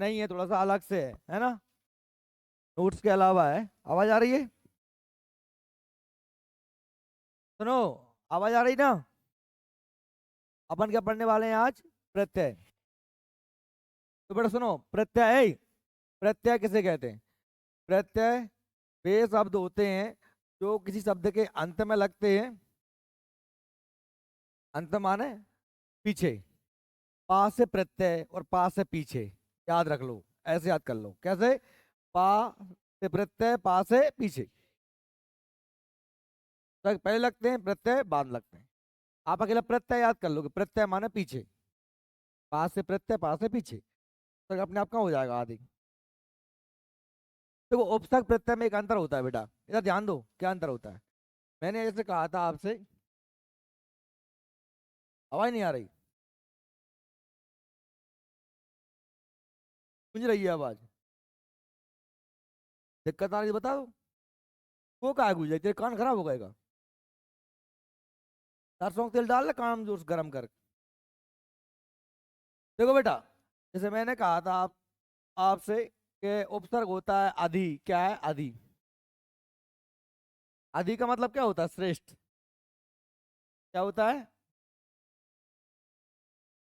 नहीं है, थोड़ा सा अलग से है ना, नोट्स के अलावा है। आवाज आ रही है? सुनो, आवाज आ रही ना? अपन क्या पढ़ने वाले हैं आज? प्रत्यय। तो बेटा सुनो, प्रत्यय, प्रत्यय किसे कहते हैं? प्रत्यय वे शब्द होते हैं जो किसी शब्द के अंत में लगते हैं। अंत माने पीछे, पास से प्रत्यय और पास से पीछे, याद रख लो, ऐसे याद कर लो। कैसे? पा से प्रत्यय, पास से पीछे, तो पहले लगते हैं प्रत्यय, बाद लगते हैं। आप अकेला प्रत्यय याद कर लोगे, प्रत्यय माने पीछे, पास से प्रत्यय, पास से पीछे, तो अपने आप का हो जाएगा आदि। देखो, उपसर्ग प्रत्यय में एक अंतर होता है बेटा, इधर ध्यान दो, क्या अंतर होता है। मैंने जैसे कहा था आपसे, आवाज नहीं आ रही? मुझे रही है आवाज? दिक्कत आ रही है बता दो। वो कहा गुजर, तेरे कान खराब हो गएगा। सरसों का तेल डाल ले कान जोर से गर्म कर। देखो बेटा, जैसे मैंने कहा था आपसे कि उपसर्ग होता है अधि। क्या है अधि? अधि का मतलब क्या होता है? श्रेष्ठ। क्या होता है?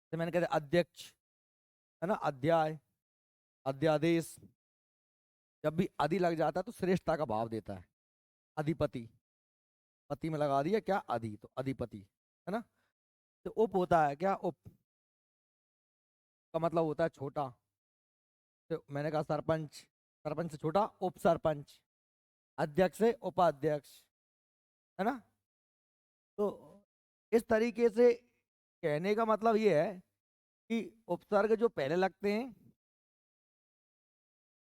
जैसे मैंने कहा था अध्यक्ष, है ना, अध्याय, अध्यादेश, जब भी अधि लग जाता है तो श्रेष्ठता का भाव देता है। अधिपति, पति में लगा दिया क्या अधि, तो अधिपति, है ना। तो उप होता है क्या? उप का मतलब होता है छोटा। तो मैंने कहा सरपंच, सरपंच से छोटा उप सरपंच, अध्यक्ष से उपाध्यक्ष, है ना। तो इस तरीके से कहने का मतलब ये है कि उपसर्ग जो पहले लगते हैं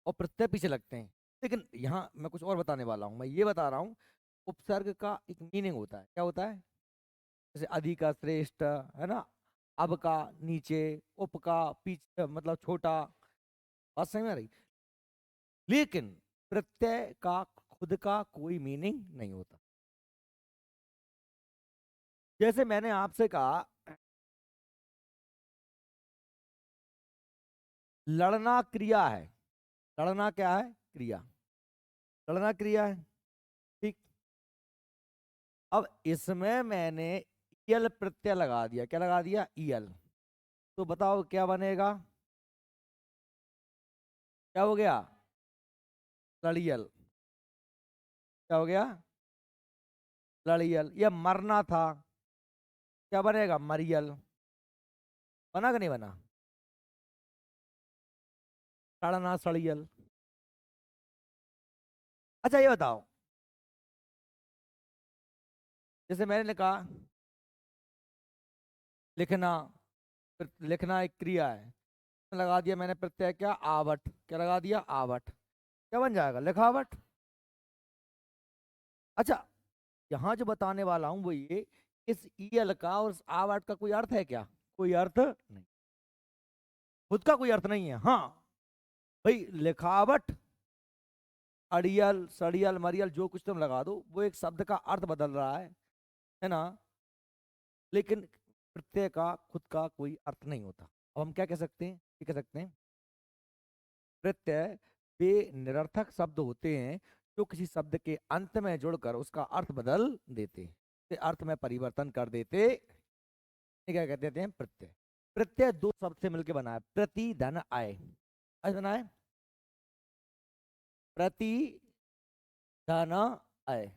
और प्रत्यय पीछे लगते हैं। लेकिन यहाँ मैं कुछ और बताने वाला हूँ, मैं ये बता रहा हूँ उपसर्ग का एक मीनिंग होता है। क्या होता है? जैसे अधि का श्रेष्ठ, है ना, अब का नीचे, उप का पीछे मतलब छोटा। बात समझ में आ रही? लेकिन प्रत्यय का खुद का कोई मीनिंग नहीं होता। जैसे मैंने आपसे कहा, लड़ना क्रिया है। लड़ना क्या है? क्रिया। लड़ना क्रिया है, ठीक। अब इसमें मैंने यल प्रत्यय लगा दिया। क्या लगा दिया? यल। तो बताओ क्या बनेगा? क्या हो गया? लड़ियल। क्या हो गया? लड़ियल। ये मरना था, क्या बनेगा? मरियल। बना कि नहीं बना? सड़ना, सड़ियल। अच्छा ये बताओ, जैसे मैंने कहा लिखना, लिखना एक क्रिया है, लगा दिया मैंने प्रत्यय क्या? आवट। क्या लगा दिया? आवट। क्या बन जाएगा? लिखावट। अच्छा, यहाँ जो बताने वाला हूँ वो ये, इस ईयल का और इस आवट का कोई अर्थ है क्या? कोई अर्थ नहीं, खुद का कोई अर्थ नहीं है। हाँ भाई, लिखावट, अड़ियल, सड़ियल, मरियल, जो कुछ तुम लगा दो, वो एक शब्द का अर्थ बदल रहा है ना। लेकिन प्रत्यय का खुद का कोई अर्थ नहीं होता। अब हम क्या कह सकते हैं? ये कह सकते हैं प्रत्यय वे निरर्थक शब्द होते हैं जो किसी शब्द के अंत में जुड़कर उसका अर्थ बदल देते हैं, ते अर्थ में परिवर्तन कर देते। ये क्या कहते हैं? प्रत्यय। प्रत्यय दो शब्द से मिलकर बना है, प्रति धन आय। आज बना है प्रति धन आय।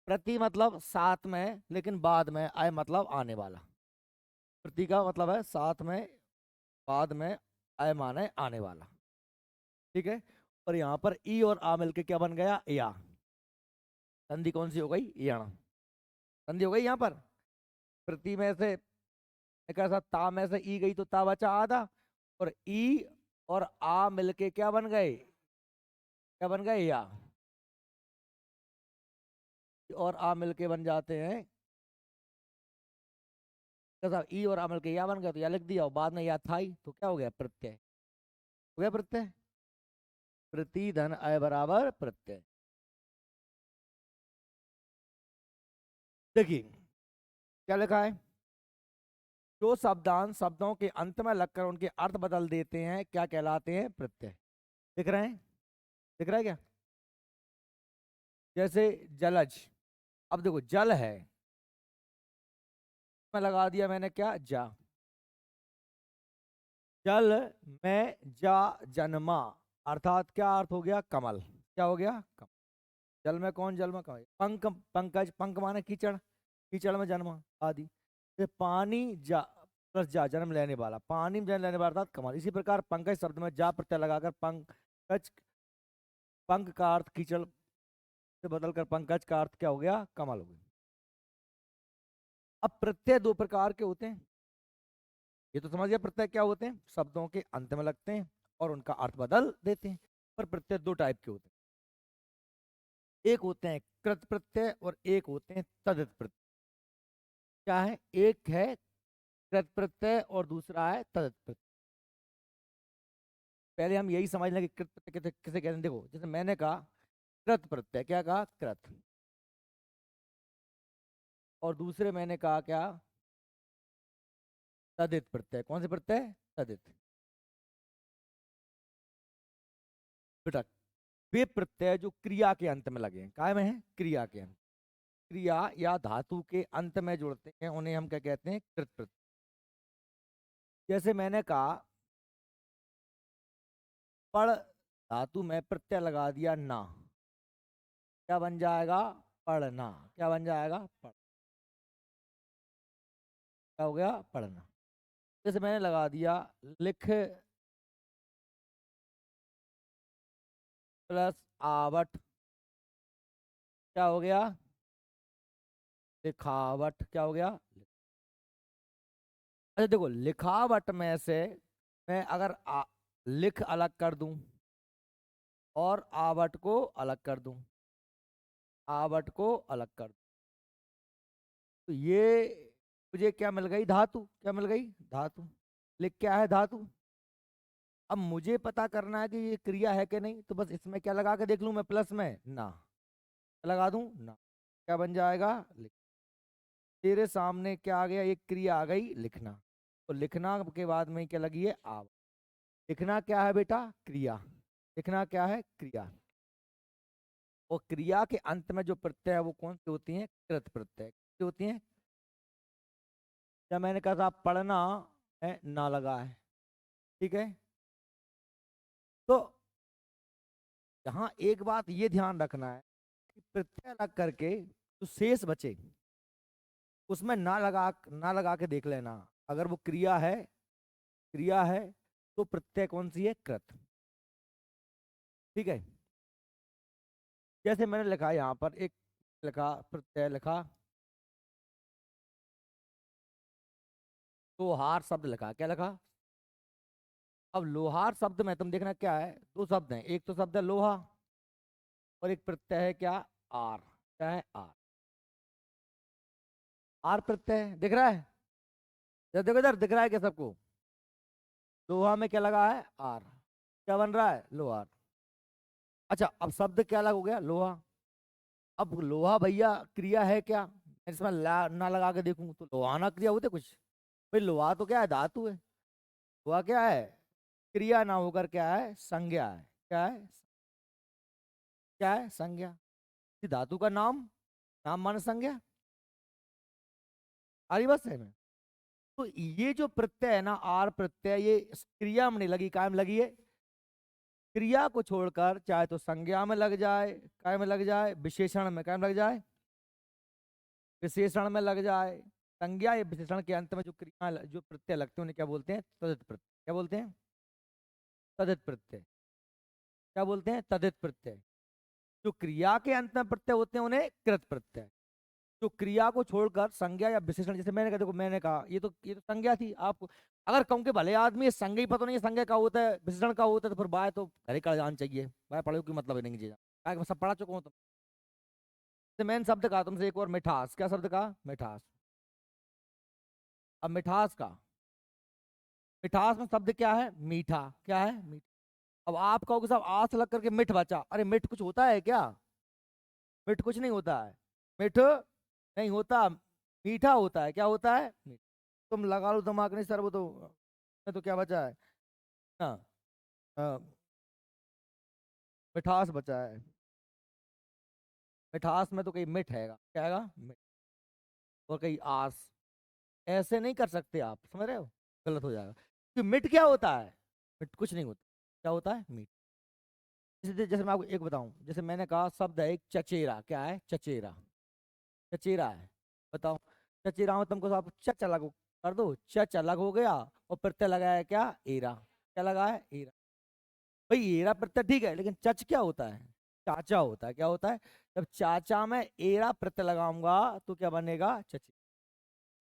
प्रति मतलब साथ में, लेकिन बाद में, आय मतलब आने वाला। प्रति का मतलब है साथ में, बाद में, आय माने आने वाला, ठीक है। और यहाँ पर ई और आ मिलके क्या बन गया? या। संधि कौन सी हो गई? यण। संधि हो गई यहाँ पर। प्रति में से एक ऐसा ता में से ई गई तो ता बचा आधा, और ई और आ मिलके क्या बन गए? क्या बन गए? या। ई और आ मिलके बन जाते हैं कैसा? ई और आ मिलके या बन गया, तो या लिख दिया और बाद में या था ही, तो क्या हो गया? प्रत्यय। हो गया प्रत्यय। प्रति धन आय बराबर प्रत्यय। देखिए क्या लिखा है, जो शब्दांश शब्दों के अंत में लगकर उनके अर्थ बदल देते हैं क्या कहलाते हैं? प्रत्यय। दिख रहे हैं? दिख रहा है क्या? जैसे जलज, अब देखो जल है, मैं लगा दिया मैंने क्या? जा। जल में जा जन्मा, अर्थात क्या अर्थ हो गया? कमल। क्या हो गया? कमल। जल में कौन? जल में कमल। पंख, पंकज, पंख माने कीचड़, कीचड़ में जन्मा आदि। ये पानी जा प्लस जा, जन्म लेने वाला, पानी में जन्म लेने वाला अर्थात कमल। इसी प्रकार पंकज शब्द में जा प्रत्यय लगाकर पंकज, पंख का अर्थ कीचड़ से बदलकर पंकज का अर्थ क्या हो गया? कमल हो गया। अब प्रत्यय दो प्रकार के होते हैं, ये तो समझ गया। प्रत्यय क्या होते हैं? शब्दों के अंत में लगते हैं और उनका अर्थ बदल देते हैं। पर प्रत्यय दो टाइप के होते हैं, एक होते हैं कृत प्रत्यय और एक होते हैं तदित प्रत्यय। क्या है? एक है कृत प्रत्यय और दूसरा है तदित प्रत्यय। पहले हम यही समझ लें कि कृत प्रत्यय किसे कहते हैं। देखो जैसे मैंने कहा कृत प्रत्यय, क्या कहा? कृत। और दूसरे मैंने कहा क्या? तदित प्रत्यय। कौन से प्रत्यय? तदित। बेटा वे प्रत्यय जो क्रिया के अंत में लगे हैं, काय में है? क्रिया के अंत, क्रिया या धातु के अंत में जुड़ते हैं, उन्हें हम क्या कहते हैं? कृत प्रत्यय। जैसे मैंने कहा पढ़, धातु में प्रत्यय लगा दिया ना, क्या बन जाएगा? पढ़ना। क्या बन जाएगा? पढ़। क्या हो गया? पढ़ना। जैसे मैंने लगा दिया लिख प्लस आवट, क्या हो गया? लिखावट। क्या हो गया? अच्छा देखो लिखावट में से मैं अगर लिख अलग कर दूं और आवट को अलग कर दूं, आवट को अलग कर दूं, तो ये मुझे क्या मिल गई? धातु। क्या मिल गई? धातु। लिख क्या है? धातु। अब मुझे पता करना है कि ये क्रिया है कि नहीं, तो बस इसमें क्या लगा के देख लूं मैं? प्लस में ना लगा दूं ना, क्या बन जाएगा? लिख। तेरे सामने क्या आ गया? एक क्रिया आ गई लिखना, तो लिखना के बाद में क्या लगी है? आव। लिखना क्या है बेटा? क्रिया। लिखना क्या है? क्रिया। और क्रिया के अंत में जो प्रत्यय है वो कौन सी होती है? कृत प्रत्यय। कौन सी होती है? जब मैंने कहा था पढ़ना है, ना लगा है, ठीक है। तो यहाँ एक बात ये ध्यान रखना है कि प्रत्यय अलग करके जो शेष बचे उसमें ना लगा के देख लेना। अगर वो क्रिया है, क्रिया है तो प्रत्यय कौन सी है? कृत। ठीक है। जैसे मैंने लिखा यहाँ पर एक लिखा प्रत्यय लिखा, लोहार शब्द लिखा। क्या लिखा? अब लोहार शब्द में तुम देखना क्या है? दो शब्द हैं, एक तो शब्द है लोहा और एक प्रत्यय है क्या? आर। क्या है? आर। आर प्रत्यय है, दिख रहा है? देखो इधर दिख रहा है क्या सबको? लोहा में क्या लगा है? आर। क्या बन रहा है? लोहार। अच्छा अब शब्द क्या अलग हो गया? लोहा। अब लोहा भैया क्रिया है क्या? मैं इसमें ना लगा के देखूं तो लोहा ना क्रिया होते कुछ? भाई लोहा तो क्या है? धातु है। लोहा क्या है? क्रिया ना होकर क्या है? संज्ञा है। क्या है? क्या है? संज्ञा। ये धातु का नाम, नाम माने संज्ञा। आ रही बात सही में? तो ये जो प्रत्यय है ना, आर प्रत्यय, ये क्रिया में नहीं लगी, काय में लगी है? क्रिया को छोड़कर चाहे तो संज्ञा में लग जाए, काय में लग जाए? विशेषण में। काय में लग जाए? विशेषण में लग जाए। संज्ञा या विशेषण के अंत में जो क्रिया जो प्रत्यय लगते हैं उन्हें क्या बोलते हैं? तदित प्रत्यय। क्या बोलते हैं? तदित प्रत्यय। क्या बोलते हैं? तदित प्रत्यय। जो क्रिया के अंत में प्रत्यय होते हैं उन्हें कृत प्रत्यय। जो क्रिया को छोड़कर संज्ञा या विशेषण, जैसे मैंने कहा, देखो मैंने कहा ये तो संज्ञा थी। आपको अगर कहूं कि भले आदमी ये संज्ञा ही पता नहीं है संज्ञा का होता है विशेषण का होता है, तो फिर बाय तो घर का जान चाहिए, बाय पढ़े की मतलब नहीं चीज, मैं सब पढ़ा चुका हूँ। तो मैंने शब्द कहा तुमसे एक और, मिठास। क्या शब्द कहा? मिठास। अब मिठास का, मिठास में शब्द क्या है? मीठा। क्या है? मीठा। अब आप कहोगे साहब आस लग करके मिठ बचा, अरे मिठ कुछ होता है क्या? मिठ कुछ नहीं होता है। मिठ नहीं होता, मीठा होता है। क्या होता है? मीठा। तुम लगा लो दिमाग नहीं सर, वो तो मैं तो क्या बचा है ना, अ, मिठास बचा है। मिठास में तो कहीं मिठ हैगा, क्या हैगा, मिठ, और कहीं आस। ऐसे नहीं कर सकते आप, समझ रहे हो, गलत हो जाएगा। कि मिठ क्या होता है, मिठ कुछ नहीं होता। क्या होता है, मीठ। जैसे जैसे मैं आपको एक बताऊं, जैसे मैंने कहा शब्द है एक चचेरा, क्या है, चचेरा। चचेरा है, बताओ। चचेरा में तुमको आप चच अलग कर दो, चच अलग हो गया, और प्रत्यय लगाया क्या, एरा। क्या लगा है, एरा। भाई एरा प्रत्यय ठीक है, लेकिन चच क्या होता है, चाचा होता है। क्या होता है, जब चाचा में एरा प्रत्यय लगाऊंगा तो क्या बनेगा, चचे।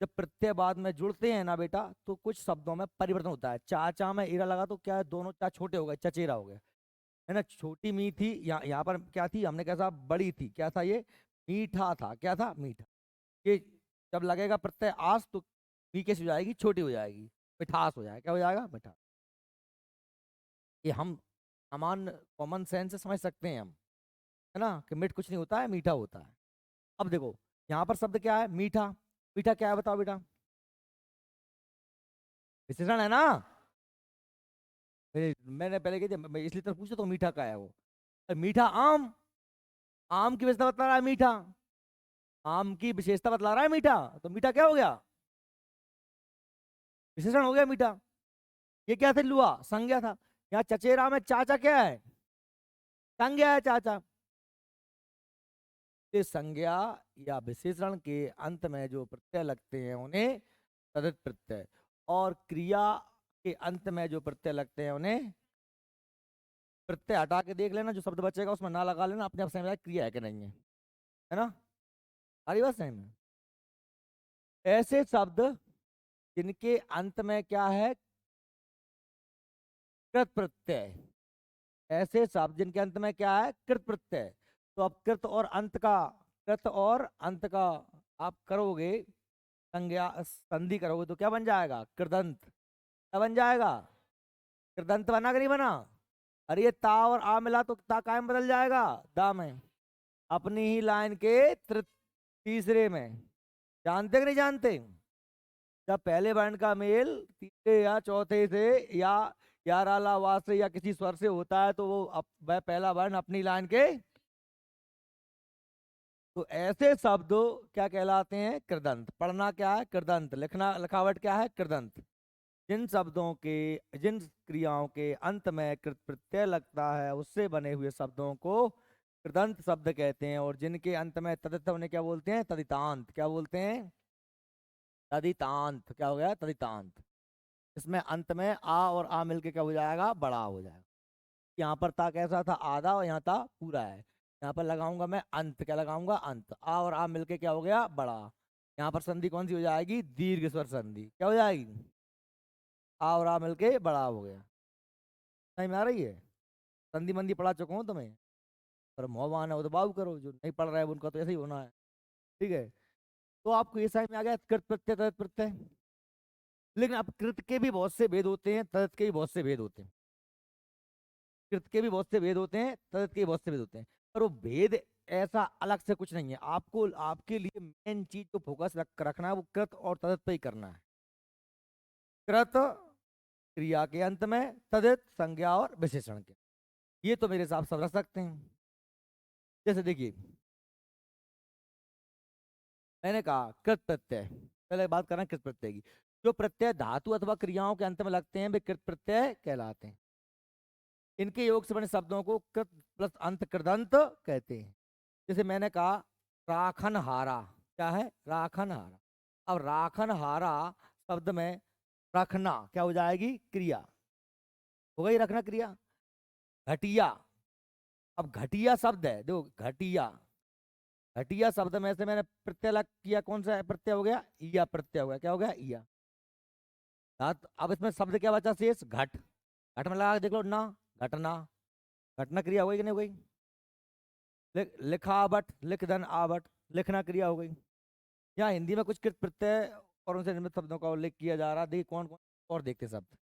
जब प्रत्यय बाद में जुड़ते हैं ना बेटा, तो कुछ शब्दों में परिवर्तन होता है। चाचा में एरा लगा तो क्या है, दोनों चा छोटे हो गए, चचेरा हो गया, है ना। छोटी मी थी, यहाँ पर क्या थी, हमने कैसा, बड़ी थी, क्या था ये, मीठा था, क्या था, मीठा। ये जब लगेगा प्रत्यय आस तो मी कैसी हो जाएगी, छोटी हो जाएगी, मिठास हो जाएगा। क्या हो जाएगा, मिठास। ये हम सामान्य कॉमन सेंस से समझ सकते हैं हम, है ना, कि मिठ कुछ नहीं होता है, मीठा होता है। अब देखो, यहाँ पर शब्द क्या है, मीठा। मीठा क्या है बताओ बेटा, विशेषण है ना। मैंने पहले कही थी, मैं इसलिए तो पूछा तो मीठा का है वो। मीठा आम, आम की विशेषता बता रहा है मीठा, आम की विशेषता बतला रहा है मीठा, तो मीठा क्या हो गया, विशेषण हो गया मीठा। ये क्या थे, लुआ, संज्ञा था। यहाँ चचेरा में चाचा क्या है, संज्ञा है, चाचा। ये संज्ञा या विशेषण के अंत में जो प्रत्यय लगते हैं उन्हें तदित प्रत्यय, और क्रिया के अंत में जो प्रत्यय लगते हैं उन्हें, प्रत्यय हटा के देख लेना, जो शब्द बचेगा उसमें ना लगा लेना, अपने आप समझ में क्रिया है कि नहीं है ना। सारी बात समझ में। ऐसे शब्द जिनके अंत में क्या है, कृत प्रत्यय। ऐसे शब्द जिनके अंत में क्या है, कृत प्रत्यय। तो अब कृत और अंत का, कृत और अंत का आप करोगे, संज्ञा संधि करोगे तो क्या बन जाएगा, कृदंत। क्या बन जाएगा, कृदंत बना कि नहीं बना। अरे ये ता और आ मिला तो ता कायम बदल जाएगा दा में, अपनी ही लाइन के तीसरे में। जानते कि नहीं जानते, जब पहले वर्ण का मेल तीसरे या चौथे से या राला वा से या किसी स्वर से होता है तो वो वह पहला वर्ण अपनी लाइन के, तो ऐसे शब्द क्या कहलाते हैं, कृदंत। पढ़ना क्या है, कृदंत। लिखना, लिखावट क्या है, कृदंत। जिन शब्दों के, जिन क्रियाओं के अंत में कृत प्रत्यय लगता है उससे बने हुए शब्दों को कृदंत शब्द कहते हैं, और जिनके अंत में तदित उन्हें क्या बोलते हैं, तदितांत। क्या बोलते हैं, तदितांत। क्या हो गया, तदितांत। इसमें अंत में आ और आ मिलके क्या हो जाएगा, बड़ा हो जाएगा। यहाँ पर था कैसा था, आधा, और यहाँ था पूरा है। यहाँ पर लगाऊंगा मैं अंत, क्या लगाऊंगा, अंत। आ और आ मिलके क्या हो गया, बड़ा। यहाँ पर संधि कौन सी हो जाएगी, दीर्घ स्वर संधि। क्या हो जाएगी, आ और आ मिलके बड़ा हो गया। समझ में आ रही है। संधि मंदी पढ़ा चुका हूँ तुम्हें, पर मोहवान है वो तो बाबू करो, जो नहीं पढ़ रहा है उनका तो ऐसे ही होना है। ठीक है, तो आपको ये समझ में आ गया, कृत प्रत्यय तदित प्रत्यय। लेकिन अब कृत के भी बहुत से भेद होते हैं, तदित के भी बहुत से भेद होते हैं। कृत के भी बहुत से भेद होते हैं, तदित के भी बहुत से भेद होते हैं, पर वो भेद ऐसा अलग से कुछ नहीं है। आपको आपके लिए मेन चीज को फोकस रखना है, वो कृत और तदित पे ही करना है। कृत क्रिया के अंत में, तदित संज्ञा और विशेषण के। ये तो मेरे हिसाब से सब रख सकते हैं। जैसे देखिए, मैंने कहा कृत प्रत्यय, पहले बात करना कृत प्रत्यय की। जो प्रत्यय धातु अथवा क्रियाओं के अंत में लगते हैं वे कृत प्रत्यय कहलाते हैं। इनके योग से बने शब्दों को कृत प्लस अंत कृदंत कहते हैं। जैसे मैंने कहा राखन हारा, क्या है, राखन हारा। अब राखन हारा शब्द में रखना क्या हो जाएगी, क्रिया हो गई, रखना क्रिया। घटिया, अब घटिया शब्द है, देखो घटिया, घटिया शब्द में से मैंने प्रत्यय लग किया, कौन सा प्रत्यय हो गया, ईया प्रत्यय हो गया। क्या हो गया, ईया। अब इसमें शब्द क्या बचा शेष, घट। घट में लगा के देख लो ना, घटना। घटना क्रिया हो गई कि नहीं हो गई। लिखावट, लिख धन आवट, लिखना क्रिया हो गई। यहाँ हिंदी में कुछ कृत प्रत्यय और उनसे निर्मित शब्दों का उल्लेख किया जा रहा है, देखिए कौन कौन और देखते शब्द।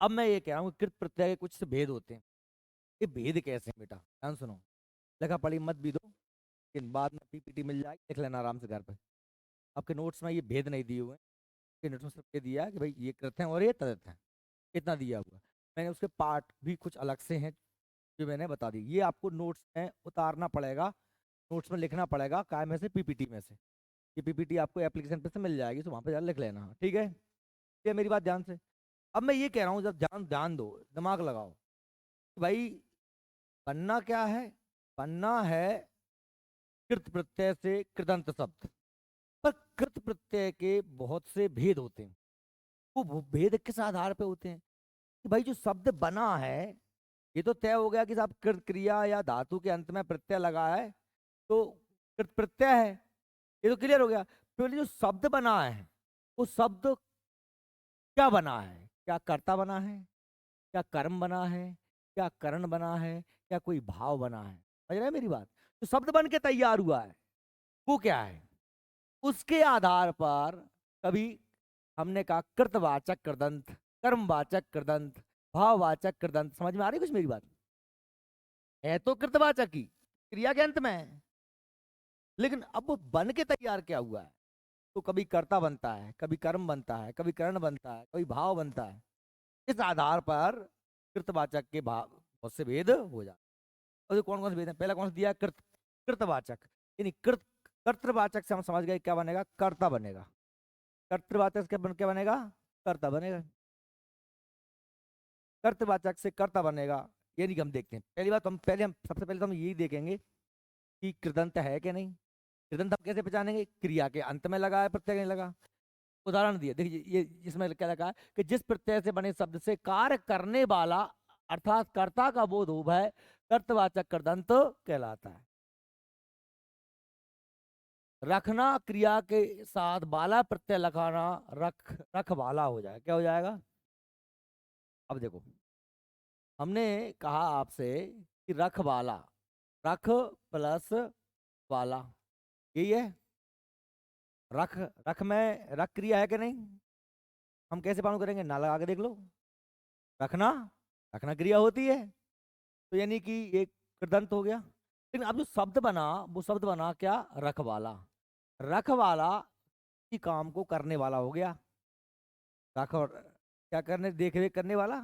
अब मैं ये कह रहा हूँ कृत प्रत्यय के कुछ से भेद होते हैं। ये भेद कैसे हैं बेटा, ध्यान सुनो। लिखा पढ़ी मत भी दो, लेकिन बाद में पीपीटी मिल जाएगी, देख लेना आराम से घर पे। आपके नोट्स में ये भेद नहीं दिए हुए हैं, आपके नोट्स में सिर्फ ये दिया है कि भाई ये कृत है और ये तदर्थ है, इतना दिया हुआ है। मैंने उसके पार्ट भी कुछ अलग से हैं जो मैंने बता दी, ये आपको नोट्स में उतारना पड़ेगा, नोट्स में लिखना पड़ेगा, काय में से, पीपीटी में से। ये पीपीटी आपको एप्लीकेशन पे से मिल जाएगी, तो वहाँ पे जाकर लिख लेना, ठीक है? ये मेरी बात ध्यान से। अब मैं ये कह रहा हूँ, जब ध्यान ध्यान दो, दिमाग लगाओ कि भाई बनना क्या है? बनना है कृत प्रत्यय से कृदंत शब्द। पर कृत प्रत्यय के बहुत से भेद होते हैं। वो भेद किस आधार पे होते हैं कि भाई जो शब्द बना है, ये तो तय हो गया कि साहब कृत क्रिया या धातु के अंत में प्रत्यय लगा है तो कृत प्रत्यय है, ये तो क्लियर हो गया। फिर जो शब्द बना है, वो शब्द क्या बना है? क्या कर्ता बना है, क्या कर्म बना है, क्या करण बना है, क्या कोई भाव बना है? समझ रहे हैं मेरी बात? तो शब्द बन के तैयार हुआ है, वो क्या है? उसके आधार पर कभी हमने कहा कृतवाचक कृदंत, कर्मवाचक कृदंत, भाववाचक कृदंत। समझ में आ रही कुछ मेरी बात? है तो कृतवाचक ही, क्रिया के अंत में है, लेकिन अब वो बन के तैयार क्या हुआ है? तो कभी कर्ता बनता है, कभी कर्म बनता है, कभी करण बनता है, कभी भाव बनता है। इस आधार पर कृतवाचक के भाव बहुत से भेद हो जाते हैं। और कौन कौन से भेद हैं? पहला कौन सा दिया? कृतवाचक, यानी कर्तवाचक से हम समझ गए क्या बनेगा? कर्ता बनेगा। कर्तवाचक से क्या बनेगा? कर्ता बनेगा। कर्तवाचक से कर्ता बनेगा, यानी कि हम देखते हैं, पहली बात हम सबसे पहले तो हम यही देखेंगे कि कृदंत है कि नहीं। कृदंत हम कैसे पहचानेंगे? क्रिया के अंत में लगा है, प्रत्यय नहीं लगा। उदाहरण दिए, देखिए ये इसमें क्या लगा है कि जिस प्रत्यय से बने शब्द से कार्य करने वाला अर्थात कर्ता का बोध हो वह कर्तवाचक कृदंत कहलाता है। रखना क्रिया के साथ बाला प्रत्यय लगाना रखवाला हो जाएगा। क्या हो जाएगा? अब देखो, हमने कहा आपसे कि रखवाला, रख प्लस वाला, यही है। रख, रख में रख क्रिया है कि नहीं? हम कैसे मालूम करेंगे? ना लगा के देख लो। रखना, रखना क्रिया होती है, तो यानी कि एक कृदंत हो गया। लेकिन अब जो शब्द बना, वो शब्द बना क्या? रखवाला। रखवाला की काम को करने वाला हो गया। रख क्या करने? देख रेख करने वाला,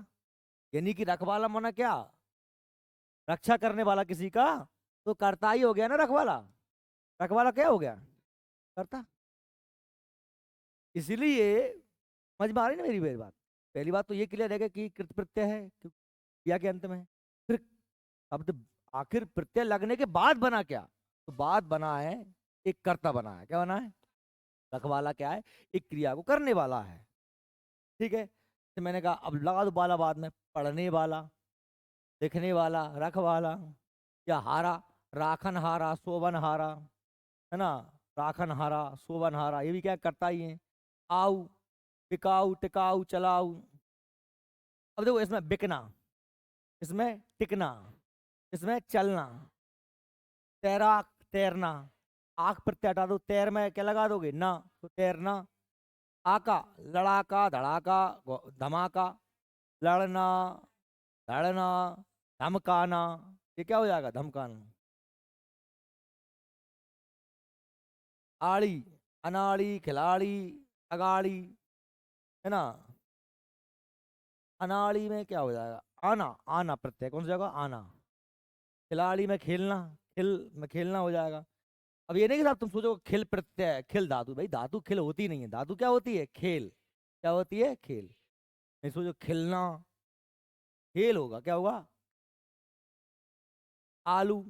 यानी कि रखवाला माना क्या? रक्षा करने वाला किसी का, तो करता ही हो गया ना रखवाला। रखवाला क्या हो गया? करता। इसीलिए समझ में आ रही ना मेरी मेरी बात? पहली बात तो ये क्लियर है कि कृत प्रत्यय है क्रिया के अंत में है। फिर शब्द आखिर प्रत्यय लगने के बाद बना क्या? तो बाद बना है, एक कर्ता बना है। क्या बना है? रखवाला क्या है? एक क्रिया को करने वाला है, ठीक है? तो मैंने कहा अब लगा दो बाला बाद में, पढ़ने वाला, लिखने वाला, रखवाला। या हारा, राखन हारा, शोभन हारा, है ना? राखन हारा, शोभन हारा, ये भी क्या करता ही है। आऊ, बिकाऊ, टिकाऊ, चलाऊ। अब देखो, इसमें बिकना, इसमें टिकना, इसमें चलना, तैराक, तैरना। आंख प्रत्यय हटा दो, तैर में क्या लगा दोगे? ना, तो तैरना। आका, लड़ाका, धड़ाका, धमाका, लड़ना, धड़ना, धमकाना, ये क्या हो जाएगा? धमकाना। आड़ी, अनाड़ी, खिलाड़ी, अगाड़ी, है ना? अनाड़ी में क्या हो जाएगा? आना, आना प्रत्यय कौन सा जगह? आना। खिलाड़ी में खेलना, खिल में खेलना हो जाएगा। अब ये नहीं कि साहब तुम सोचो खिल प्रत्यय है, खिल धातु, भाई धातु खिल होती नहीं है, धातु क्या होती है? खेल। क्या होती है? खेल। नहीं सोचो खिलना, खेल होगा, क्या होगा? आलू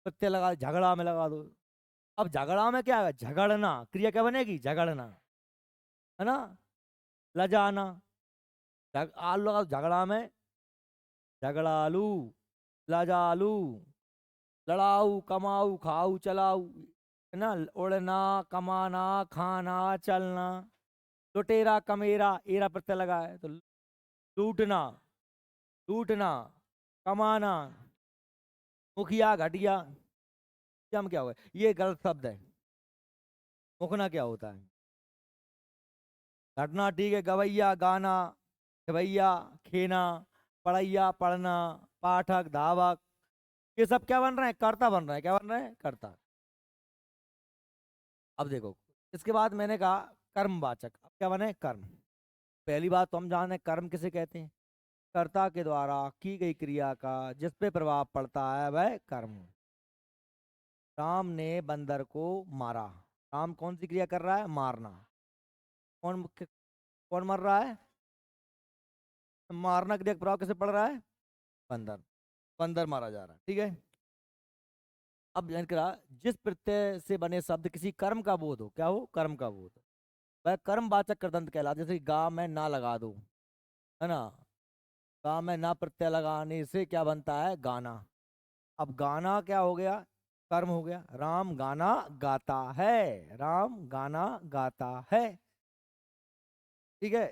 प्रत्यय लगा, झगड़ा में लगा दो। अब झगड़ा में क्या है? झगड़ना, क्रिया क्या बनेगी? झगड़ना, है ना? लजाना, आलू लगा दो झगड़ा में, झगड़ालू, लजालू, लड़ाऊ, कमाऊ, खाऊ, चलाऊ, है ना? उड़ना, कमाना, खाना, चलना। लुटेरा, कमेरा, एरा प्रत्यय लगा है तो लूटना, लूटना, कमाना, मुखिया, घटिया। क्या में क्या हुआ? ये गलत शब्द है। मुखना क्या होता है? घटना, ठीक है। गवैया, गाना, खवैया, खेना, पढ़ैया, पढ़ना, पाठक, धावक, ये सब क्या बन रहे हैं? कर्ता बन रहे हैं। क्या बन रहे हैं? कर्ता। अब देखो, इसके बाद मैंने कहा कर्मवाचक। अब क्या बने? कर्म। पहली बात तो हम जाने कर्म किसे कहते हैं? कर्ता के द्वारा की गई क्रिया का जिस पे प्रभाव पड़ता है वह कर्म। राम ने बंदर को मारा। राम कौन सी क्रिया कर रहा है? मारना। कौन कौन मर रहा है? मारना क्रिया का प्रभाव किसे पड़ रहा है? बंदर। बंदर मारा जा रहा है, ठीक है। अब ध्यान करा, जिस प्रत्यय से बने शब्द किसी कर्म का बोध हो, क्या हो? कर्म का बोध, वह कर्मवाचक कृदंत कहलाता है। जैसे कि गा में ना लगा दो, है ना, गा में ना प्रत्यय लगाने से क्या बनता है? गाना। अब गाना क्या हो गया? कर्म हो गया। राम गाना गाता है। राम गाना गाता है, ठीक है।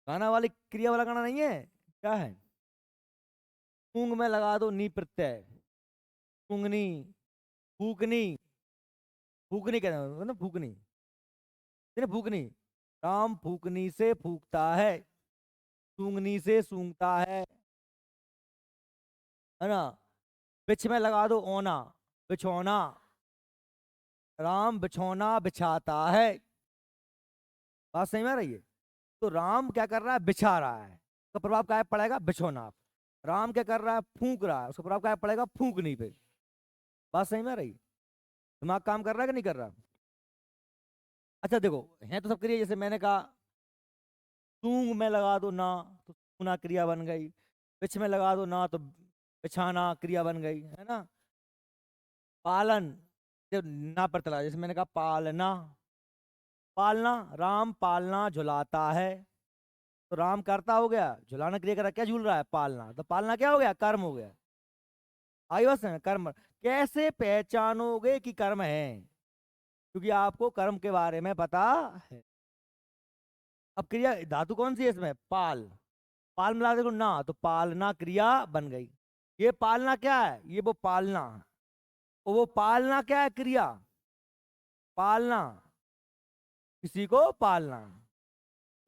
गाना वाली क्रिया वाला गाना नहीं है, क्या है? ऊंग में लगा दो नी प्रत्यय, ऊंगनी, फूकनी। फूकनी कहते हैं ना, फूकनी, फूकनी। राम फूकनी से फूकता है, सूंगनी से सूंघता है ना। बिछ में लगा दो ओना, बिछौना। राम बिछौना बिछाता है। बात सही में आ रही है? तो राम क्या कर रहा है? बिछा रहा है, तो प्रभाव क्या पड़ेगा? बिछौना पे। राम क्या कर रहा है? फूंक रहा है, उसका प्रभाव क्या पड़ेगा? फूंकनी पे। बात सही में आ रही? दिमाग काम कर रहा है कि नहीं कर रहा? अच्छा देखो, है तो सब क्रिया। जैसे मैंने कहा सूंग में लगा दो ना, तो सूंघना क्रिया बन गई। बिछ में लगा दो ना, तो बिछाना क्रिया बन गई, है ना। पालन, जब ना पर चला, जैसे मैंने कहा पालना, पालना। राम पालना झुलाता है, तो राम करता हो गया, झुलाना क्रिया करा, क्या झूल रहा है? पालना। तो पालना क्या हो गया? कर्म हो गया। आई बस में कर्म। कैसे पहचानोगे कि कर्म है? क्योंकि आपको कर्म के बारे में पता है। अब क्रिया धातु कौन सी है इसमें? पाल। पाल मिला देखो ना, तो पालना क्रिया बन गई। ये पालना क्या है? ये वो पालना, वो पालना क्या है? क्रिया। पालना, किसी को पालना।